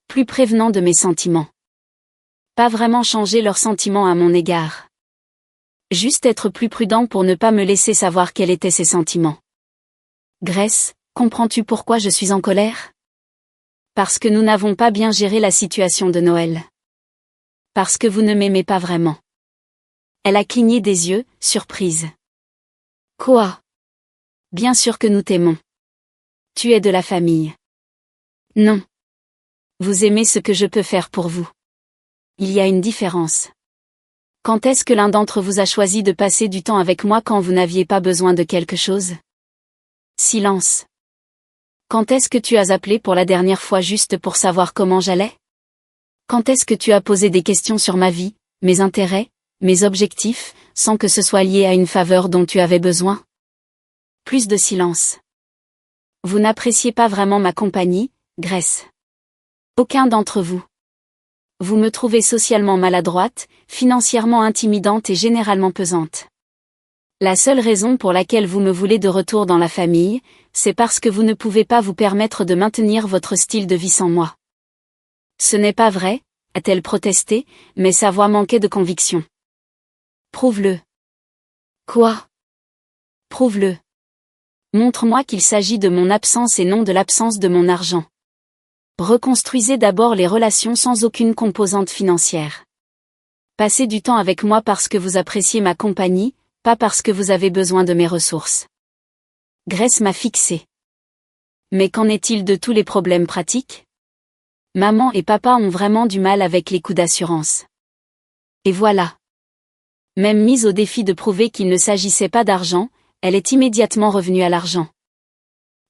Plus prévenants de mes sentiments. Pas vraiment changer leurs sentiments à mon égard. Juste être plus prudent pour ne pas me laisser savoir quels étaient ses sentiments. Grace, comprends-tu pourquoi je suis en colère? Parce que nous n'avons pas bien géré la situation de Noël. Parce que vous ne m'aimez pas vraiment. Elle a cligné des yeux, surprise. Quoi? Bien sûr que nous t'aimons. Tu es de la famille. Non. Vous aimez ce que je peux faire pour vous. Il y a une différence. Quand est-ce que l'un d'entre vous a choisi de passer du temps avec moi quand vous n'aviez pas besoin de quelque chose? Silence. Quand est-ce que tu as appelé pour la dernière fois juste pour savoir comment j'allais? Quand est-ce que tu as posé des questions sur ma vie, mes intérêts, mes objectifs, sans que ce soit lié à une faveur dont tu avais besoin? Plus de silence. Vous n'appréciez pas vraiment ma compagnie, Grace. Aucun d'entre vous. Vous me trouvez socialement maladroite, financièrement intimidante et généralement pesante. La seule raison pour laquelle vous me voulez de retour dans la famille, c'est parce que vous ne pouvez pas vous permettre de maintenir votre style de vie sans moi. Ce n'est pas vrai, a-t-elle protesté, mais sa voix manquait de conviction. Prouve-le. Quoi? Prouve-le. Montre-moi qu'il s'agit de mon absence et non de l'absence de mon argent. Reconstruisez d'abord les relations sans aucune composante financière. Passez du temps avec moi parce que vous appréciez ma compagnie, pas parce que vous avez besoin de mes ressources. Grace m'a fixé. Mais qu'en est-il de tous les problèmes pratiques? Maman et papa ont vraiment du mal avec les coûts d'assurance. Et voilà. Même mise au défi de prouver qu'il ne s'agissait pas d'argent, elle est immédiatement revenue à l'argent.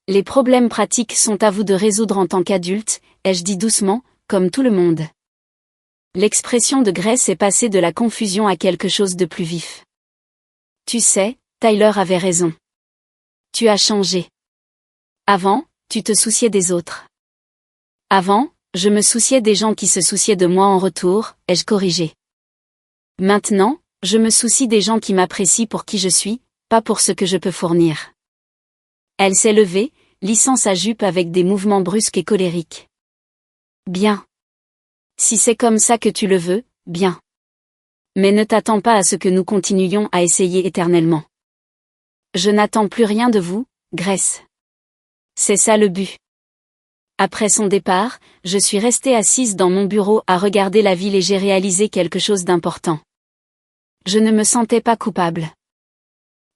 Les problèmes pratiques sont à vous de résoudre en tant qu'adulte, ai-je dit doucement, comme tout le monde. L'expression de Grace est passée de la confusion à quelque chose de plus vif. Tu sais, Tyler avait raison. Tu as changé. Avant, tu te souciais des autres. Avant, je me souciais des gens qui se souciaient de moi en retour, ai-je corrigé. Maintenant, je me soucie des gens qui m'apprécient pour qui je suis, pas pour ce que je peux fournir. Elle s'est levée, lissant sa jupe avec des mouvements brusques et colériques. Bien. Si c'est comme ça que tu le veux, bien. Mais ne t'attends pas à ce que nous continuions à essayer éternellement. Je n'attends plus rien de vous, Grace. C'est ça le but. Après son départ, je suis restée assise dans mon bureau à regarder la ville et j'ai réalisé quelque chose d'important. Je ne me sentais pas coupable.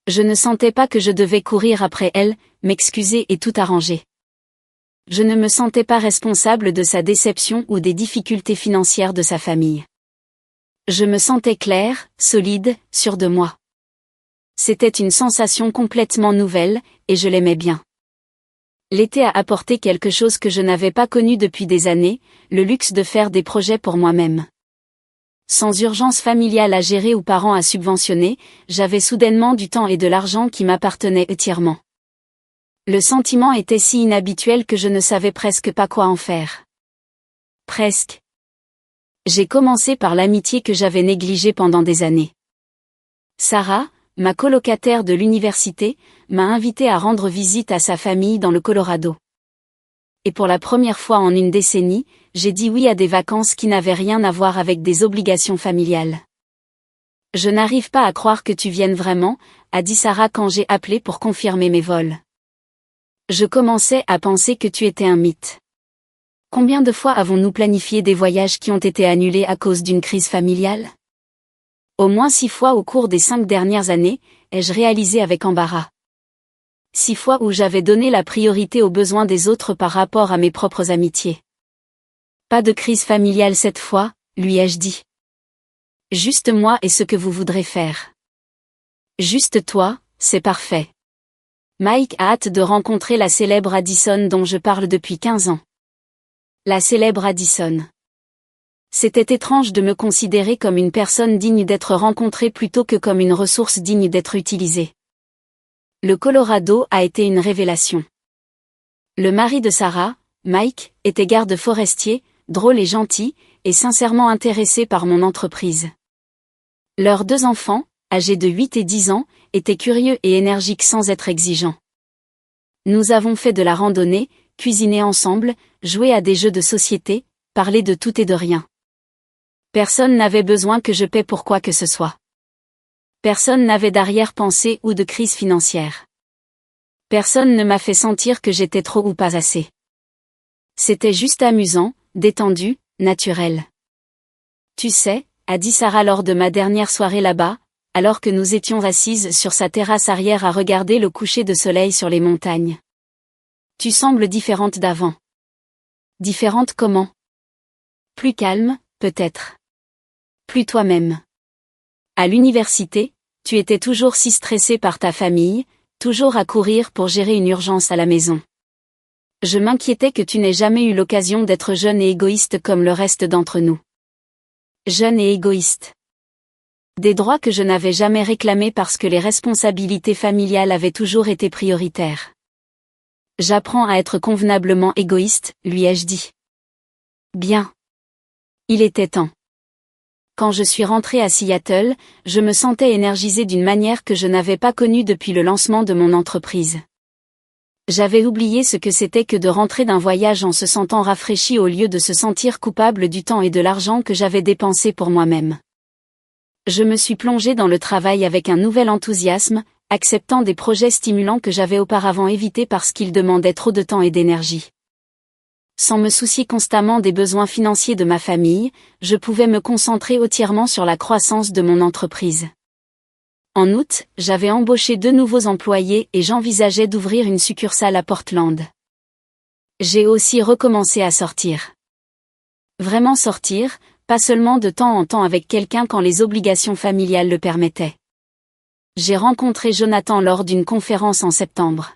Je ne sentais pas que je devais courir après elle, m'excuser et tout arranger. Je ne me sentais pas responsable de sa déception ou des difficultés financières de sa famille. Je me sentais claire, solide, sûre de moi. C'était une sensation complètement nouvelle, et je l'aimais bien. L'été a apporté quelque chose que je n'avais pas connu depuis des années, le luxe de faire des projets pour moi-même. Sans urgence familiale à gérer ou parents à subventionner, j'avais soudainement du temps et de l'argent qui m'appartenaient entièrement. Le sentiment était si inhabituel que je ne savais presque pas quoi en faire. Presque. J'ai commencé par l'amitié que j'avais négligée pendant des années. Sarah, ma colocataire de l'université, m'a invitée à rendre visite à sa famille dans le Colorado. Et pour la première fois en une décennie, j'ai dit oui à des vacances qui n'avaient rien à voir avec des obligations familiales. Je n'arrive pas à croire que tu viennes vraiment, a dit Sarah quand j'ai appelé pour confirmer mes vols. Je commençais à penser que tu étais un mythe. Combien de fois avons-nous planifié des voyages qui ont été annulés à cause d'une crise familiale? Au moins 6 fois au cours des 5 dernières années, ai-je réalisé avec embarras. 6 fois où j'avais donné la priorité aux besoins des autres par rapport à mes propres amitiés. Pas de crise familiale cette fois, lui ai-je dit. Juste moi et ce que vous voudrez faire. Juste toi, c'est parfait. Mike a hâte de rencontrer la célèbre Addison dont je parle depuis 15 ans. La célèbre Addison. C'était étrange de me considérer comme une personne digne d'être rencontrée plutôt que comme une ressource digne d'être utilisée. Le Colorado a été une révélation. Le mari de Sarah, Mike, était garde forestier, drôle et gentil, et sincèrement intéressé par mon entreprise. Leurs 2 enfants, âgés de 8 et 10 ans, étaient curieux et énergiques sans être exigeants. Nous avons fait de la randonnée, cuisiné ensemble, joué à des jeux de société, parlé de tout et de rien. Personne n'avait besoin que je paie pour quoi que ce soit. Personne n'avait d'arrière-pensée ou de crise financière. Personne ne m'a fait sentir que j'étais trop ou pas assez. C'était juste amusant, détendu, naturel. Tu sais, a dit Sarah lors de ma dernière soirée là-bas, alors que nous étions assises sur sa terrasse arrière à regarder le coucher de soleil sur les montagnes. Tu sembles différente d'avant. Différente comment? Plus calme, peut-être. Plus toi-même. À l'université, tu étais toujours si stressée par ta famille, toujours à courir pour gérer une urgence à la maison. Je m'inquiétais que tu n'aies jamais eu l'occasion d'être jeune et égoïste comme le reste d'entre nous. Jeune et égoïste. Des droits que je n'avais jamais réclamés parce que les responsabilités familiales avaient toujours été prioritaires. J'apprends à être convenablement égoïste, lui ai-je dit. Bien. Il était temps. Quand je suis rentrée à Seattle, je me sentais énergisée d'une manière que je n'avais pas connue depuis le lancement de mon entreprise. J'avais oublié ce que c'était que de rentrer d'un voyage en se sentant rafraîchie au lieu de se sentir coupable du temps et de l'argent que j'avais dépensé pour moi-même. Je me suis plongée dans le travail avec un nouvel enthousiasme, acceptant des projets stimulants que j'avais auparavant évités parce qu'ils demandaient trop de temps et d'énergie. Sans me soucier constamment des besoins financiers de ma famille, je pouvais me concentrer entièrement sur la croissance de mon entreprise. En août, j'avais embauché 2 nouveaux employés et j'envisageais d'ouvrir une succursale à Portland. J'ai aussi recommencé à sortir. Vraiment sortir, pas seulement de temps en temps avec quelqu'un quand les obligations familiales le permettaient. J'ai rencontré Jonathan lors d'une conférence en septembre.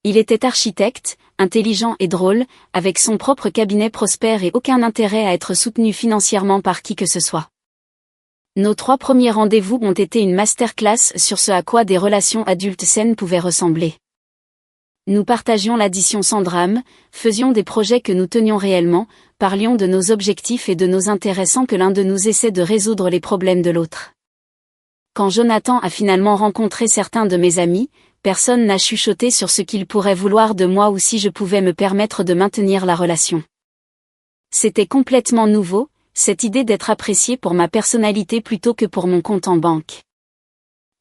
Il était architecte, intelligent et drôle, avec son propre cabinet prospère et aucun intérêt à être soutenu financièrement par qui que ce soit. Nos 3 premiers rendez-vous ont été une masterclass sur ce à quoi des relations adultes saines pouvaient ressembler. Nous partagions l'addition sans drame, faisions des projets que nous tenions réellement, parlions de nos objectifs et de nos intérêts sans que l'un de nous essaie de résoudre les problèmes de l'autre. Quand Jonathan a finalement rencontré certains de mes amis, personne n'a chuchoté sur ce qu'il pourrait vouloir de moi ou si je pouvais me permettre de maintenir la relation. C'était complètement nouveau, cette idée d'être apprécié pour ma personnalité plutôt que pour mon compte en banque.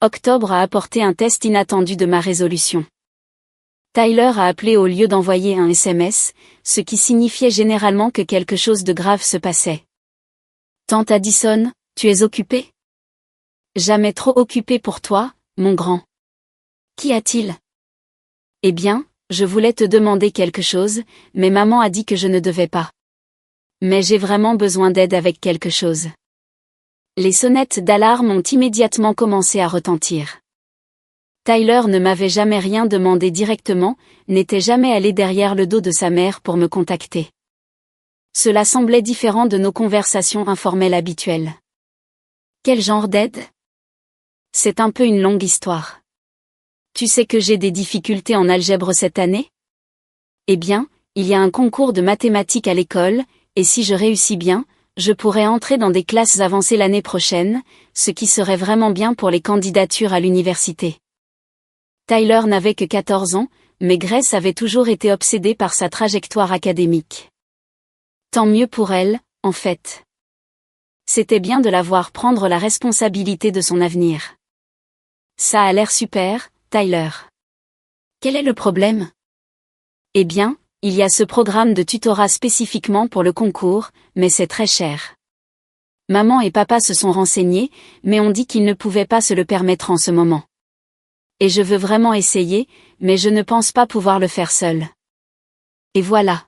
Octobre a apporté un test inattendu de ma résolution. Tyler a appelé au lieu d'envoyer un SMS, ce qui signifiait généralement que quelque chose de grave se passait. Tante Addison, tu es occupée? Jamais trop occupée pour toi, mon grand. Qu'y a-t-il? Eh bien, je voulais te demander quelque chose, mais maman a dit que je ne devais pas. Mais j'ai vraiment besoin d'aide avec quelque chose. Les sonnettes d'alarme ont immédiatement commencé à retentir. Tyler ne m'avait jamais rien demandé directement, n'était jamais allé derrière le dos de sa mère pour me contacter. Cela semblait différent de nos conversations informelles habituelles. Quel genre d'aide? C'est un peu une longue histoire. Tu sais que j'ai des difficultés en algèbre cette année? Eh bien, il y a un concours de mathématiques à l'école, et si je réussis bien, je pourrais entrer dans des classes avancées l'année prochaine, ce qui serait vraiment bien pour les candidatures à l'université. Tyler n'avait que 14 ans, mais Grace avait toujours été obsédée par sa trajectoire académique. Tant mieux pour elle, en fait. C'était bien de la voir prendre la responsabilité de son avenir. Ça a l'air super, Tyler. Quel est le problème? Eh bien, il y a ce programme de tutorat spécifiquement pour le concours, mais c'est très cher. Maman et papa se sont renseignés, mais on dit qu'ils ne pouvaient pas se le permettre en ce moment. Et je veux vraiment essayer, mais je ne pense pas pouvoir le faire seul. Et voilà.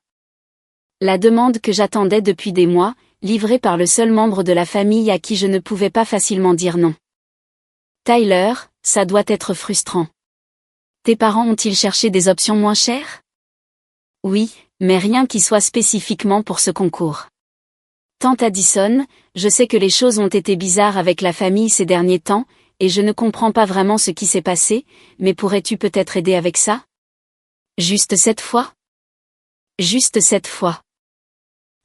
La demande que j'attendais depuis des mois, livrée par le seul membre de la famille à qui je ne pouvais pas facilement dire non. Tyler, ça doit être frustrant. Tes parents ont-ils cherché des options moins chères? Oui, mais rien qui soit spécifiquement pour ce concours. Tante Addison, je sais que les choses ont été bizarres avec la famille ces derniers temps, et je ne comprends pas vraiment ce qui s'est passé, mais pourrais-tu peut-être aider avec ça? Juste cette fois? Juste cette fois.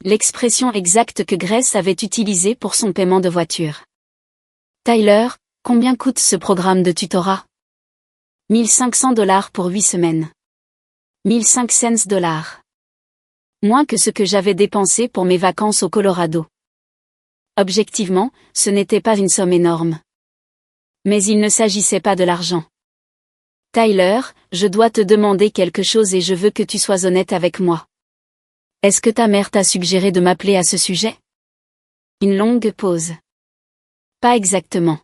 L'expression exacte que Grace avait utilisée pour son paiement de voiture. Tyler, combien coûte ce programme de tutorat? $1 500 pour 8 semaines. 1500 $. Moins que ce que j'avais dépensé pour mes vacances au Colorado. Objectivement, ce n'était pas une somme énorme. Mais il ne s'agissait pas de l'argent. Tyler, je dois te demander quelque chose et je veux que tu sois honnête avec moi. Est-ce que ta mère t'a suggéré de m'appeler à ce sujet? Une longue pause. Pas exactement.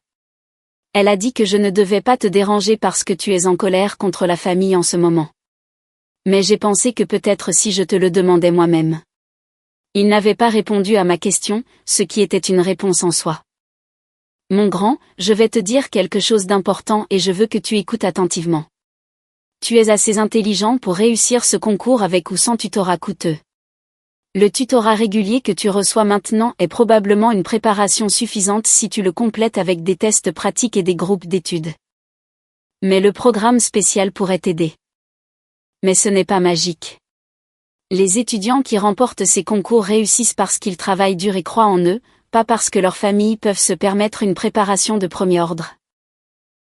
Elle a dit que je ne devais pas te déranger parce que tu es en colère contre la famille en ce moment. Mais j'ai pensé que peut-être si je te le demandais moi-même. Il n'avait pas répondu à ma question, ce qui était une réponse en soi. Mon grand, je vais te dire quelque chose d'important et je veux que tu écoutes attentivement. Tu es assez intelligent pour réussir ce concours avec ou sans tutorat coûteux. Le tutorat régulier que tu reçois maintenant est probablement une préparation suffisante si tu le complètes avec des tests pratiques et des groupes d'études. Mais le programme spécial pourrait t'aider. Mais ce n'est pas magique. Les étudiants qui remportent ces concours réussissent parce qu'ils travaillent dur et croient en eux, pas parce que leurs familles peuvent se permettre une préparation de premier ordre.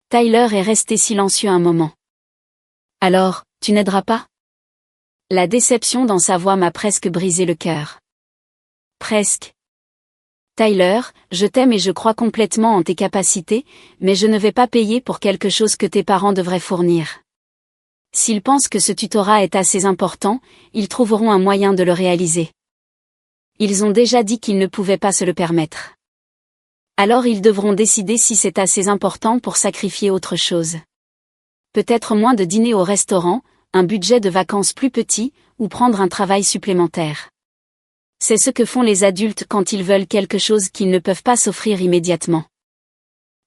Tyler est resté silencieux un moment. Alors, tu n'aideras pas? La déception dans sa voix m'a presque brisé le cœur. Presque. Tyler, je t'aime et je crois complètement en tes capacités, mais je ne vais pas payer pour quelque chose que tes parents devraient fournir. S'ils pensent que ce tutorat est assez important, ils trouveront un moyen de le réaliser. Ils ont déjà dit qu'ils ne pouvaient pas se le permettre. Alors ils devront décider si c'est assez important pour sacrifier autre chose. Peut-être moins de dîner au restaurant, un budget de vacances plus petit, ou prendre un travail supplémentaire. C'est ce que font les adultes quand ils veulent quelque chose qu'ils ne peuvent pas s'offrir immédiatement.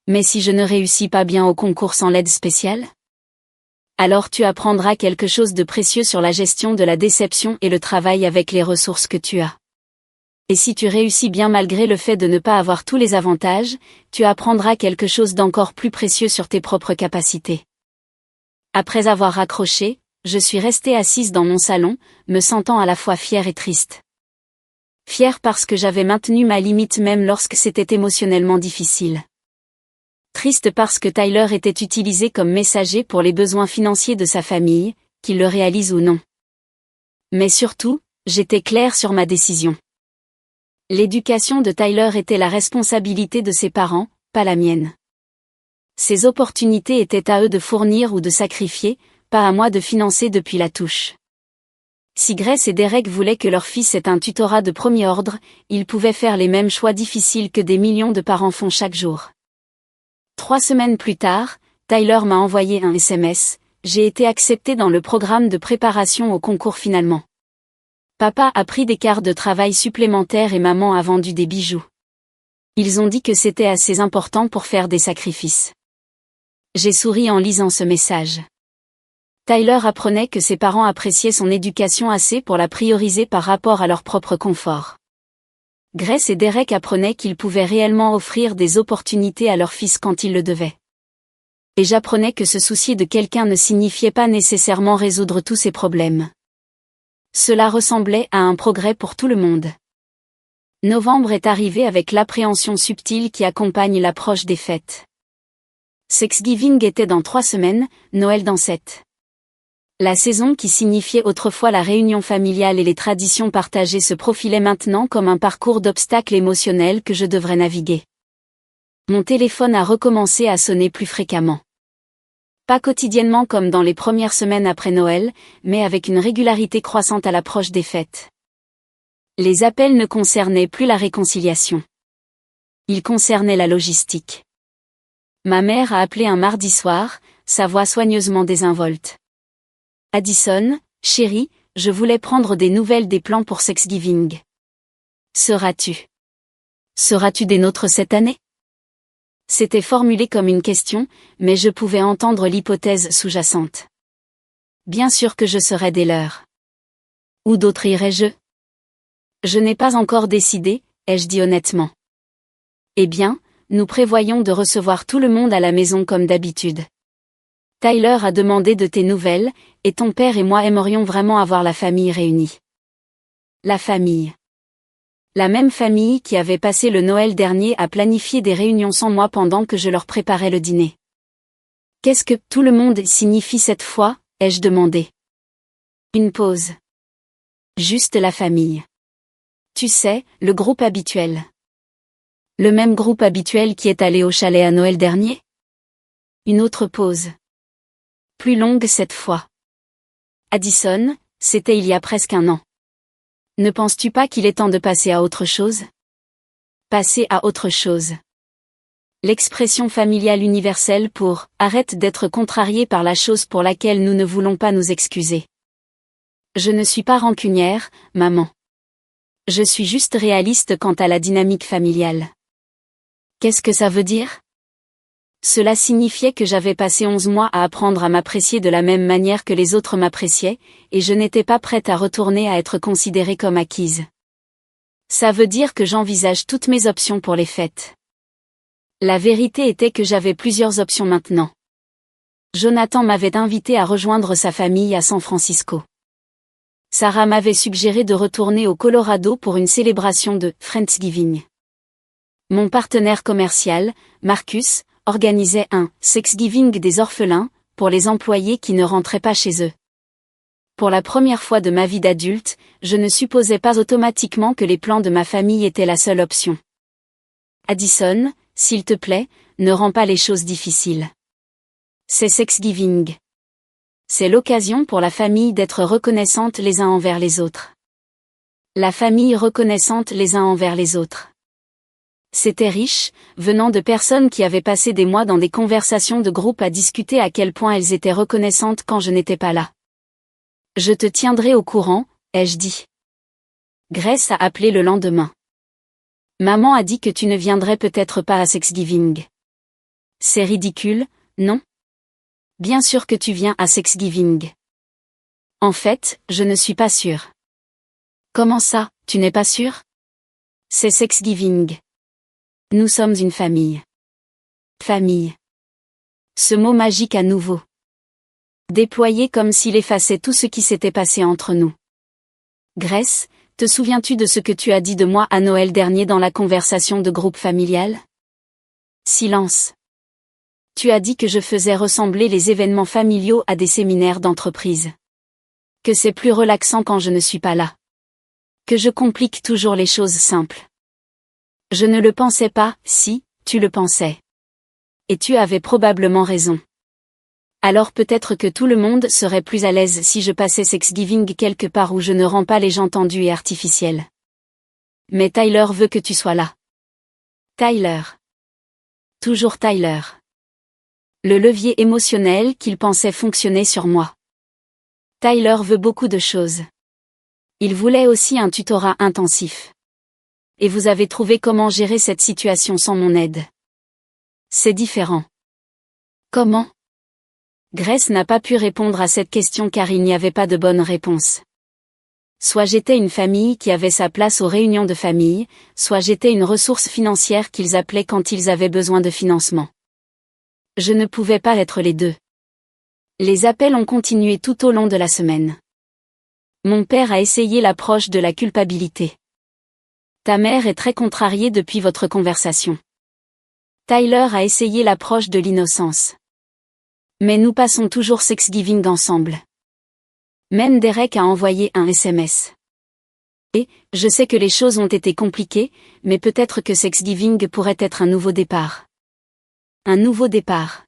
Mais si je ne réussis pas bien au concours sans l'aide spéciale? Alors tu apprendras quelque chose de précieux sur la gestion de la déception et le travail avec les ressources que tu as. Et si tu réussis bien malgré le fait de ne pas avoir tous les avantages, tu apprendras quelque chose d'encore plus précieux sur tes propres capacités. Après avoir raccroché, je suis restée assise dans mon salon, me sentant à la fois fière et triste. Fière parce que j'avais maintenu ma limite même lorsque c'était émotionnellement difficile. Triste parce que Tyler était utilisé comme messager pour les besoins financiers de sa famille, qu'il le réalise ou non. Mais surtout, j'étais claire sur ma décision. L'éducation de Tyler était la responsabilité de ses parents, pas la mienne. Ces opportunités étaient à eux de fournir ou de sacrifier, pas à moi de financer depuis la touche. Si Grace et Derek voulaient que leur fils ait un tutorat de premier ordre, ils pouvaient faire les mêmes choix difficiles que des millions de parents font chaque jour. 3 semaines plus tard, Tyler m'a envoyé un SMS, j'ai été accepté dans le programme de préparation au concours finalement. Papa a pris des quarts de travail supplémentaires et maman a vendu des bijoux. Ils ont dit que c'était assez important pour faire des sacrifices. J'ai souri en lisant ce message. Tyler apprenait que ses parents appréciaient son éducation assez pour la prioriser par rapport à leur propre confort. Grace et Derek apprenaient qu'ils pouvaient réellement offrir des opportunités à leur fils quand ils le devaient. Et j'apprenais que se soucier de quelqu'un ne signifiait pas nécessairement résoudre tous ses problèmes. Cela ressemblait à un progrès pour tout le monde. Novembre est arrivé avec l'appréhension subtile qui accompagne l'approche des fêtes. Thanksgiving était dans 3 semaines, Noël dans 7. La saison qui signifiait autrefois la réunion familiale et les traditions partagées se profilait maintenant comme un parcours d'obstacles émotionnels que je devrais naviguer. Mon téléphone a recommencé à sonner plus fréquemment. Pas quotidiennement comme dans les premières semaines après Noël, mais avec une régularité croissante à l'approche des fêtes. Les appels ne concernaient plus la réconciliation. Ils concernaient la logistique. Ma mère a appelé un mardi soir, sa voix soigneusement désinvolte. Addison, chérie, je voulais prendre des nouvelles des plans pour Thanksgiving. Seras-tu des nôtres cette année? C'était formulé comme une question, mais je pouvais entendre l'hypothèse sous-jacente. Bien sûr que je serais des leurs. Où d'autres irais-je? Je n'ai pas encore décidé, ai-je dit honnêtement. Eh bien, nous prévoyons de recevoir tout le monde à la maison comme d'habitude. Tyler a demandé de tes nouvelles, et ton père et moi aimerions vraiment avoir la famille réunie. La famille. La même famille qui avait passé le Noël dernier à planifier des réunions sans moi pendant que je leur préparais le dîner. Qu'est-ce que « tout le monde » signifie cette fois, ai-je demandé. Une pause. Juste la famille. Tu sais, le groupe habituel. Le même groupe habituel qui est allé au chalet à Noël dernier? Une autre pause. Plus longue cette fois. Addison, c'était il y a presque un an. Ne penses-tu pas qu'il est temps de passer à autre chose? Passer à autre chose. L'expression familiale universelle pour « arrête d'être contrarié par la chose pour laquelle nous ne voulons pas nous excuser ». Je ne suis pas rancunière, maman. Je suis juste réaliste quant à la dynamique familiale. Qu'est-ce que ça veut dire? Cela signifiait que j'avais passé 11 mois à apprendre à m'apprécier de la même manière que les autres m'appréciaient, et je n'étais pas prête à retourner à être considérée comme acquise. Ça veut dire que j'envisage toutes mes options pour les fêtes. La vérité était que j'avais plusieurs options maintenant. Jonathan m'avait invité à rejoindre sa famille à San Francisco. Sarah m'avait suggéré de retourner au Colorado pour une célébration de Friendsgiving. Mon partenaire commercial, Marcus, organisait un Sexgiving des orphelins pour les employés qui ne rentraient pas chez eux. Pour la première fois de ma vie d'adulte, je ne supposais pas automatiquement que les plans de ma famille étaient la seule option. Addison, s'il te plaît, ne rends pas les choses difficiles. C'est Sexgiving. C'est l'occasion pour la famille d'être reconnaissante les uns envers les autres. La famille reconnaissante les uns envers les autres. C'était riche, venant de personnes qui avaient passé des mois dans des conversations de groupe à discuter à quel point elles étaient reconnaissantes quand je n'étais pas là. Je te tiendrai au courant, ai-je dit. Grace a appelé le lendemain. Maman a dit que tu ne viendrais peut-être pas à Sexgiving. C'est ridicule, non? Bien sûr que tu viens à Sexgiving. En fait, je ne suis pas sûre. Comment ça, tu n'es pas sûre? C'est Sexgiving. Nous sommes une famille. Famille. Ce mot magique à nouveau. Déployé comme s'il effaçait tout ce qui s'était passé entre nous. Grace, te souviens-tu de ce que tu as dit de moi à Noël dernier dans la conversation de groupe familial? Silence. Tu as dit que je faisais ressembler les événements familiaux à des séminaires d'entreprise. Que c'est plus relaxant quand je ne suis pas là. Que je complique toujours les choses simples. Je ne le pensais pas, si, tu le pensais. Et tu avais probablement raison. Alors peut-être que tout le monde serait plus à l'aise si je passais Sexgiving quelque part où je ne rends pas les gens tendus et artificiels. Mais Tyler veut que tu sois là. Tyler. Toujours Tyler. Le levier émotionnel qu'il pensait fonctionner sur moi. Tyler veut beaucoup de choses. Il voulait aussi un tutorat intensif. Et vous avez trouvé comment gérer cette situation sans mon aide. C'est différent. Comment? Grace n'a pas pu répondre à cette question car il n'y avait pas de bonne réponse. Soit j'étais une famille qui avait sa place aux réunions de famille, soit j'étais une ressource financière qu'ils appelaient quand ils avaient besoin de financement. Je ne pouvais pas être les deux. Les appels ont continué tout au long de la semaine. Mon père a essayé l'approche de la culpabilité. Ta mère est très contrariée depuis votre conversation. Tyler a essayé l'approche de l'innocence. Mais nous passons toujours Sexgiving ensemble. Même Derek a envoyé un SMS. Et, je sais que les choses ont été compliquées, mais peut-être que Sexgiving pourrait être un nouveau départ. Un nouveau départ.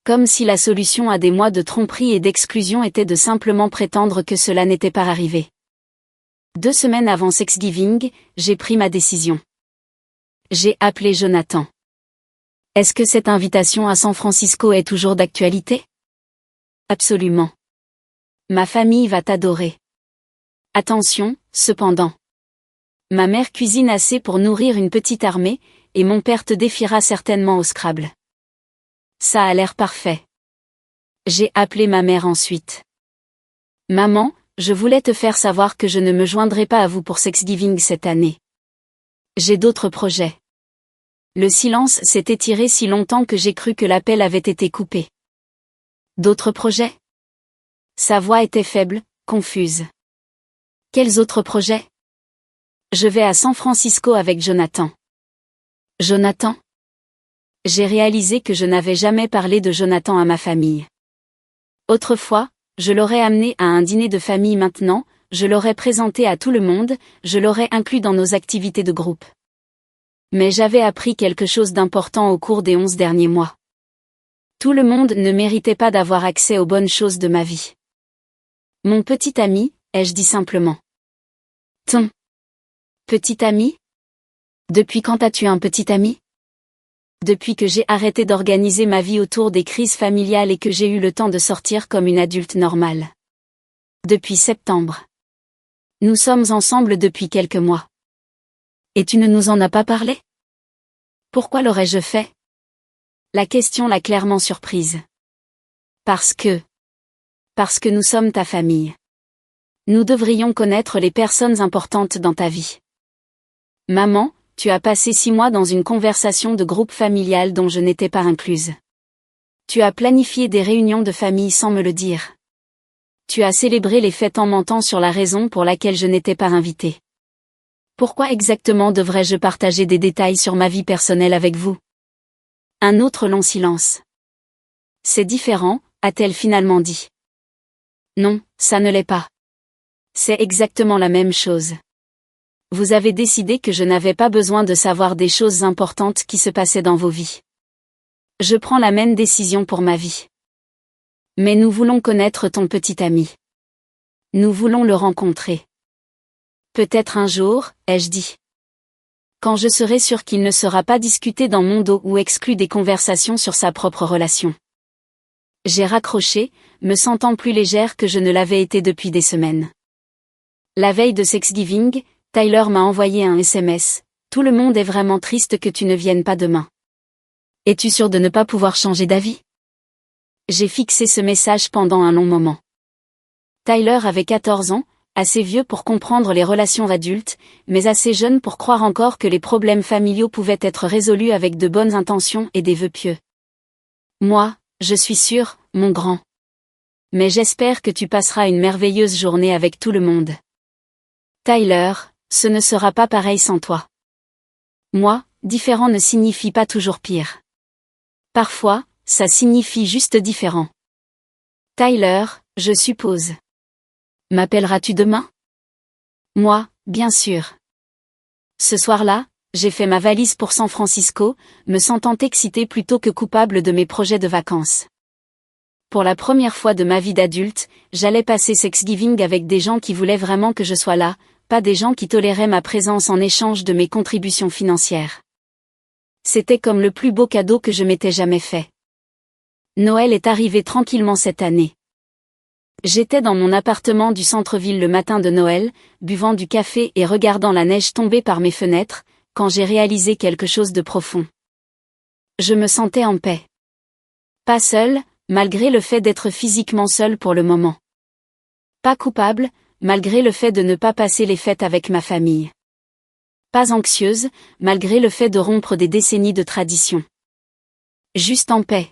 Comme si la solution à des mois de tromperie et d'exclusion était de simplement prétendre que cela n'était pas arrivé. 2 semaines avant Sexgiving, j'ai pris ma décision. J'ai appelé Jonathan. Est-ce que cette invitation à San Francisco est toujours d'actualité? Absolument. Ma famille va t'adorer. Attention, cependant. Ma mère cuisine assez pour nourrir une petite armée, et mon père te défiera certainement au Scrabble. Ça a l'air parfait. J'ai appelé ma mère ensuite. Maman, je voulais te faire savoir que je ne me joindrai pas à vous pour Sexgiving cette année. J'ai d'autres projets. Le silence s'est étiré si longtemps que j'ai cru que l'appel avait été coupé. D'autres projets? Sa voix était faible, confuse. Quels autres projets? Je vais à San Francisco avec Jonathan. Jonathan? J'ai réalisé que je n'avais jamais parlé de Jonathan à ma famille. Autrefois, je l'aurais amené à un dîner de famille. Maintenant, je l'aurais présenté à tout le monde, je l'aurais inclus dans nos activités de groupe. Mais j'avais appris quelque chose d'important au cours des 11 derniers mois. Tout le monde ne méritait pas d'avoir accès aux bonnes choses de ma vie. Mon petit ami, ai-je dit simplement. Ton petit ami? Depuis quand as-tu un petit ami? Depuis que j'ai arrêté d'organiser ma vie autour des crises familiales et que j'ai eu le temps de sortir comme une adulte normale. Depuis septembre. Nous sommes ensemble depuis quelques mois. Et tu ne nous en as pas parlé? Pourquoi l'aurais-je fait? La question l'a clairement surprise. Parce que nous sommes ta famille. Nous devrions connaître les personnes importantes dans ta vie. Maman, tu as passé 6 mois dans une conversation de groupe familial dont je n'étais pas incluse. Tu as planifié des réunions de famille sans me le dire. Tu as célébré les fêtes en mentant sur la raison pour laquelle je n'étais pas invitée. Pourquoi exactement devrais-je partager des détails sur ma vie personnelle avec vous? Un autre long silence. C'est différent, a-t-elle finalement dit. Non, ça ne l'est pas. C'est exactement la même chose. Vous avez décidé que je n'avais pas besoin de savoir des choses importantes qui se passaient dans vos vies. Je prends la même décision pour ma vie. Mais nous voulons connaître ton petit ami. Nous voulons le rencontrer. Peut-être un jour, ai-je dit. Quand je serai sûr qu'il ne sera pas discuté dans mon dos ou exclu des conversations sur sa propre relation. J'ai raccroché, me sentant plus légère que je ne l'avais été depuis des semaines. La veille de Thanksgiving, Tyler m'a envoyé un SMS. Tout le monde est vraiment triste que tu ne viennes pas demain. Es-tu sûr de ne pas pouvoir changer d'avis? J'ai fixé ce message pendant un long moment. Tyler avait 14 ans, assez vieux pour comprendre les relations adultes, mais assez jeune pour croire encore que les problèmes familiaux pouvaient être résolus avec de bonnes intentions et des vœux pieux. Moi, je suis sûre, mon grand. Mais j'espère que tu passeras une merveilleuse journée avec tout le monde. Tyler, ce ne sera pas pareil sans toi. Moi, différent ne signifie pas toujours pire. Parfois, ça signifie juste différent. Tyler, je suppose. M'appelleras-tu demain? Moi, bien sûr. Ce soir-là, j'ai fait ma valise pour San Francisco, me sentant excitée plutôt que coupable de mes projets de vacances. Pour la première fois de ma vie d'adulte, j'allais passer Thanksgiving avec des gens qui voulaient vraiment que je sois là, pas des gens qui toléraient ma présence en échange de mes contributions financières. C'était comme le plus beau cadeau que je m'étais jamais fait. Noël est arrivé tranquillement cette année. J'étais dans mon appartement du centre-ville le matin de Noël, buvant du café et regardant la neige tomber par mes fenêtres, quand j'ai réalisé quelque chose de profond. Je me sentais en paix. Pas seule, malgré le fait d'être physiquement seule pour le moment. Pas coupable, malgré le fait de ne pas passer les fêtes avec ma famille. Pas anxieuse, malgré le fait de rompre des décennies de tradition. Juste en paix.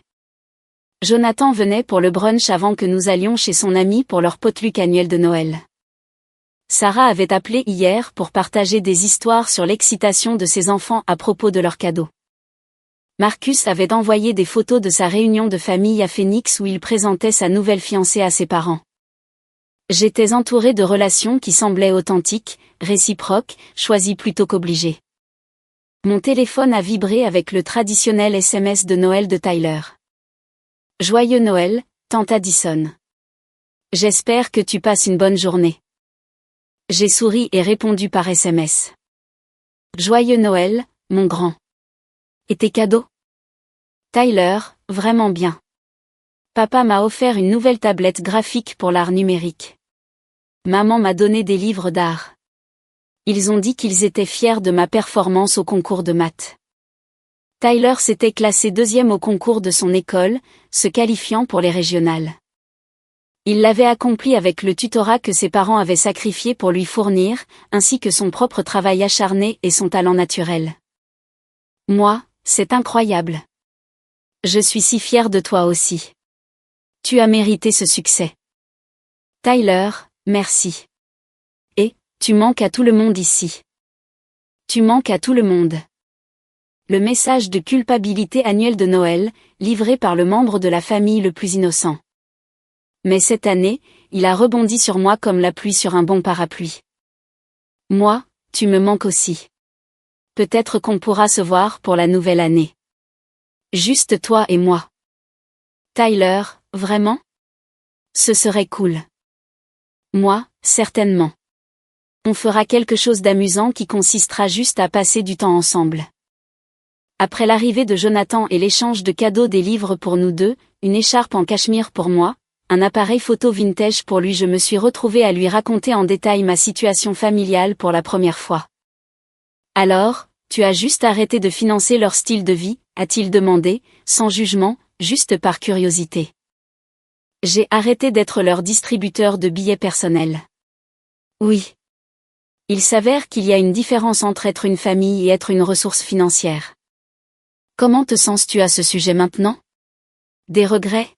Jonathan venait pour le brunch avant que nous allions chez son ami pour leur potluck annuel de Noël. Sarah avait appelé hier pour partager des histoires sur l'excitation de ses enfants à propos de leurs cadeaux. Marcus avait envoyé des photos de sa réunion de famille à Phoenix où il présentait sa nouvelle fiancée à ses parents. J'étais entourée de relations qui semblaient authentiques, réciproques, choisies plutôt qu'obligées. Mon téléphone a vibré avec le traditionnel SMS de Noël de Tyler. Joyeux Noël, tante Addison. J'espère que tu passes une bonne journée. J'ai souri et répondu par SMS. Joyeux Noël, mon grand. Et tes cadeaux? Tyler, vraiment bien. Papa m'a offert une nouvelle tablette graphique pour l'art numérique. Maman m'a donné des livres d'art. Ils ont dit qu'ils étaient fiers de ma performance au concours de maths. Tyler s'était classé 2e au concours de son école, se qualifiant pour les régionales. Il l'avait accompli avec le tutorat que ses parents avaient sacrifié pour lui fournir, ainsi que son propre travail acharné et son talent naturel. Moi, c'est incroyable. Je suis si fière de toi aussi. Tu as mérité ce succès. Tyler, merci. Et, tu manques à tout le monde ici. Tu manques à tout le monde. Le message de culpabilité annuel de Noël, livré par le membre de la famille le plus innocent. Mais cette année, il a rebondi sur moi comme la pluie sur un bon parapluie. Moi, tu me manques aussi. Peut-être qu'on pourra se voir pour la nouvelle année. Juste toi et moi. Tyler, vraiment? Ce serait cool. Moi, certainement. On fera quelque chose d'amusant qui consistera juste à passer du temps ensemble. Après l'arrivée de Jonathan et l'échange de cadeaux des livres pour nous deux, une écharpe en cachemire pour moi, un appareil photo vintage pour lui, je me suis retrouvée à lui raconter en détail ma situation familiale pour la première fois. Alors, tu as juste arrêté de financer leur style de vie, a-t-il demandé, sans jugement, juste par curiosité. J'ai arrêté d'être leur distributeur de billets personnels. Oui. Il s'avère qu'il y a une différence entre être une famille et être une ressource financière. Comment te sens-tu à ce sujet maintenant? Des regrets?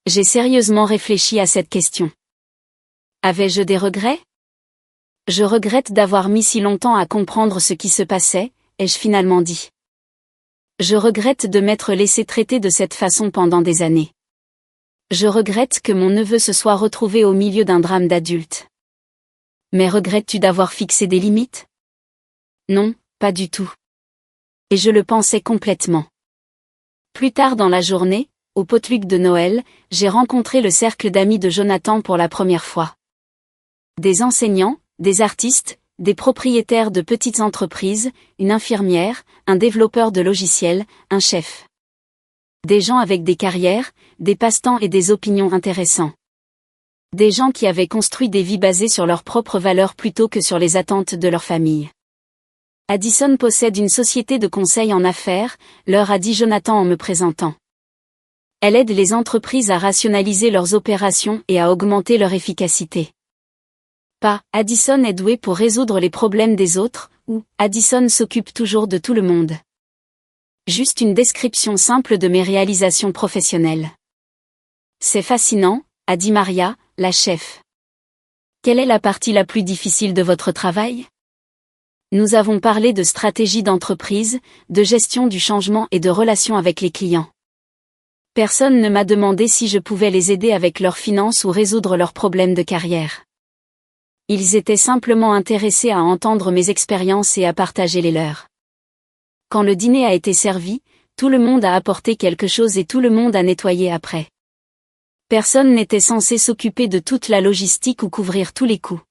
J'ai sérieusement réfléchi à cette question. Avais-je des regrets? Je regrette d'avoir mis si longtemps à comprendre ce qui se passait, ai-je finalement dit. Je regrette de m'être laissé traiter de cette façon pendant des années. Je regrette que mon neveu se soit retrouvé au milieu d'un drame d'adulte. Mais regrettes-tu d'avoir fixé des limites? Non, pas du tout. Et je le pensais complètement. Plus tard dans la journée, au potluck de Noël, j'ai rencontré le cercle d'amis de Jonathan pour la première fois. Des enseignants, des artistes, des propriétaires de petites entreprises, une infirmière, un développeur de logiciels, un chef. Des gens avec des carrières, des passe-temps et des opinions intéressants. Des gens qui avaient construit des vies basées sur leurs propres valeurs plutôt que sur les attentes de leur famille. Addison possède une société de conseil en affaires, leur a dit Jonathan en me présentant. Elle aide les entreprises à rationaliser leurs opérations et à augmenter leur efficacité. Pas « Addison est doué pour résoudre les problèmes des autres » ou « Addison s'occupe toujours de tout le monde ». Juste une description simple de mes réalisations professionnelles. C'est fascinant, a dit Maria, la chef. Quelle est la partie la plus difficile de votre travail? Nous avons parlé de stratégie d'entreprise, de gestion du changement et de relations avec les clients. Personne ne m'a demandé si je pouvais les aider avec leurs finances ou résoudre leurs problèmes de carrière. Ils étaient simplement intéressés à entendre mes expériences et à partager les leurs. Quand le dîner a été servi, tout le monde a apporté quelque chose et tout le monde a nettoyé après. Personne n'était censé s'occuper de toute la logistique ou couvrir tous les coûts.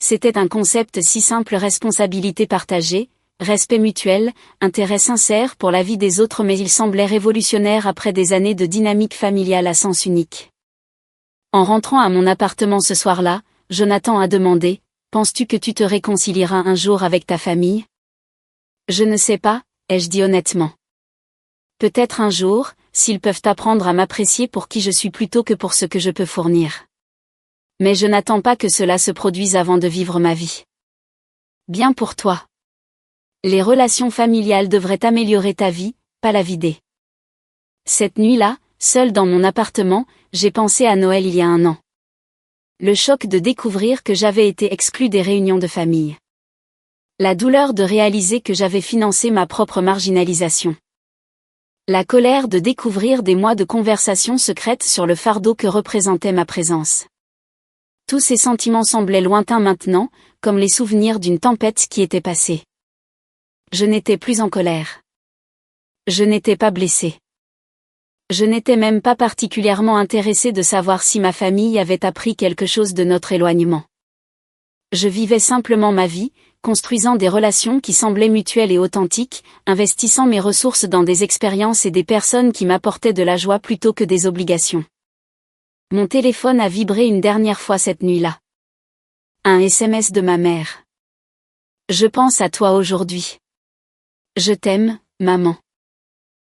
C'était un concept si simple: responsabilité partagée, respect mutuel, intérêt sincère pour la vie des autres, mais il semblait révolutionnaire après des années de dynamique familiale à sens unique. En rentrant à mon appartement ce soir-là, Jonathan a demandé, « Penses-tu que tu te réconcilieras un jour avec ta famille ?» Je ne sais pas, ai-je dit honnêtement. Peut-être un jour, s'ils peuvent apprendre à m'apprécier pour qui je suis plutôt que pour ce que je peux fournir. Mais je n'attends pas que cela se produise avant de vivre ma vie. Bien pour toi. Les relations familiales devraient améliorer ta vie, pas la vider. Cette nuit-là, seule dans mon appartement, j'ai pensé à Noël il y a un an. Le choc de découvrir que j'avais été exclue des réunions de famille. La douleur de réaliser que j'avais financé ma propre marginalisation. La colère de découvrir des mois de conversations secrètes sur le fardeau que représentait ma présence. Tous ces sentiments semblaient lointains maintenant, comme les souvenirs d'une tempête qui était passée. Je n'étais plus en colère. Je n'étais pas blessée. Je n'étais même pas particulièrement intéressée de savoir si ma famille avait appris quelque chose de notre éloignement. Je vivais simplement ma vie, construisant des relations qui semblaient mutuelles et authentiques, investissant mes ressources dans des expériences et des personnes qui m'apportaient de la joie plutôt que des obligations. Mon téléphone a vibré une dernière fois cette nuit-là. Un SMS de ma mère. Je pense à toi aujourd'hui. Je t'aime, maman.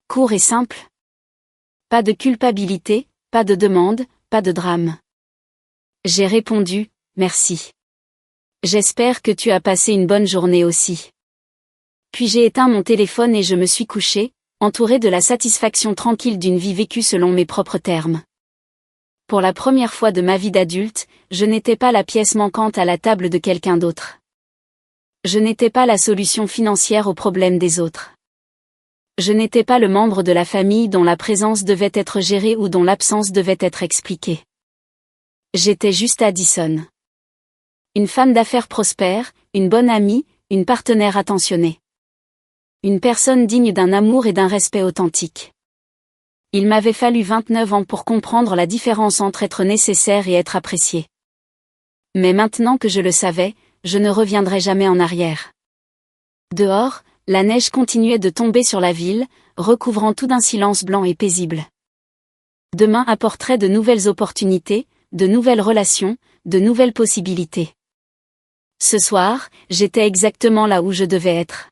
Court et simple. Pas de culpabilité, pas de demande, pas de drame. J'ai répondu, merci. J'espère que tu as passé une bonne journée aussi. Puis j'ai éteint mon téléphone et je me suis couché, entouré de la satisfaction tranquille d'une vie vécue selon mes propres termes. Pour la première fois de ma vie d'adulte, je n'étais pas la pièce manquante à la table de quelqu'un d'autre. Je n'étais pas la solution financière aux problèmes des autres. Je n'étais pas le membre de la famille dont la présence devait être gérée ou dont l'absence devait être expliquée. J'étais juste Addison. Une femme d'affaires prospère, une bonne amie, une partenaire attentionnée. Une personne digne d'un amour et d'un respect authentique. Il m'avait fallu 29 ans pour comprendre la différence entre être nécessaire et être apprécié. Mais maintenant que je le savais, je ne reviendrai jamais en arrière. Dehors, la neige continuait de tomber sur la ville, recouvrant tout d'un silence blanc et paisible. Demain apporterait de nouvelles opportunités, de nouvelles relations, de nouvelles possibilités. Ce soir, j'étais exactement là où je devais être.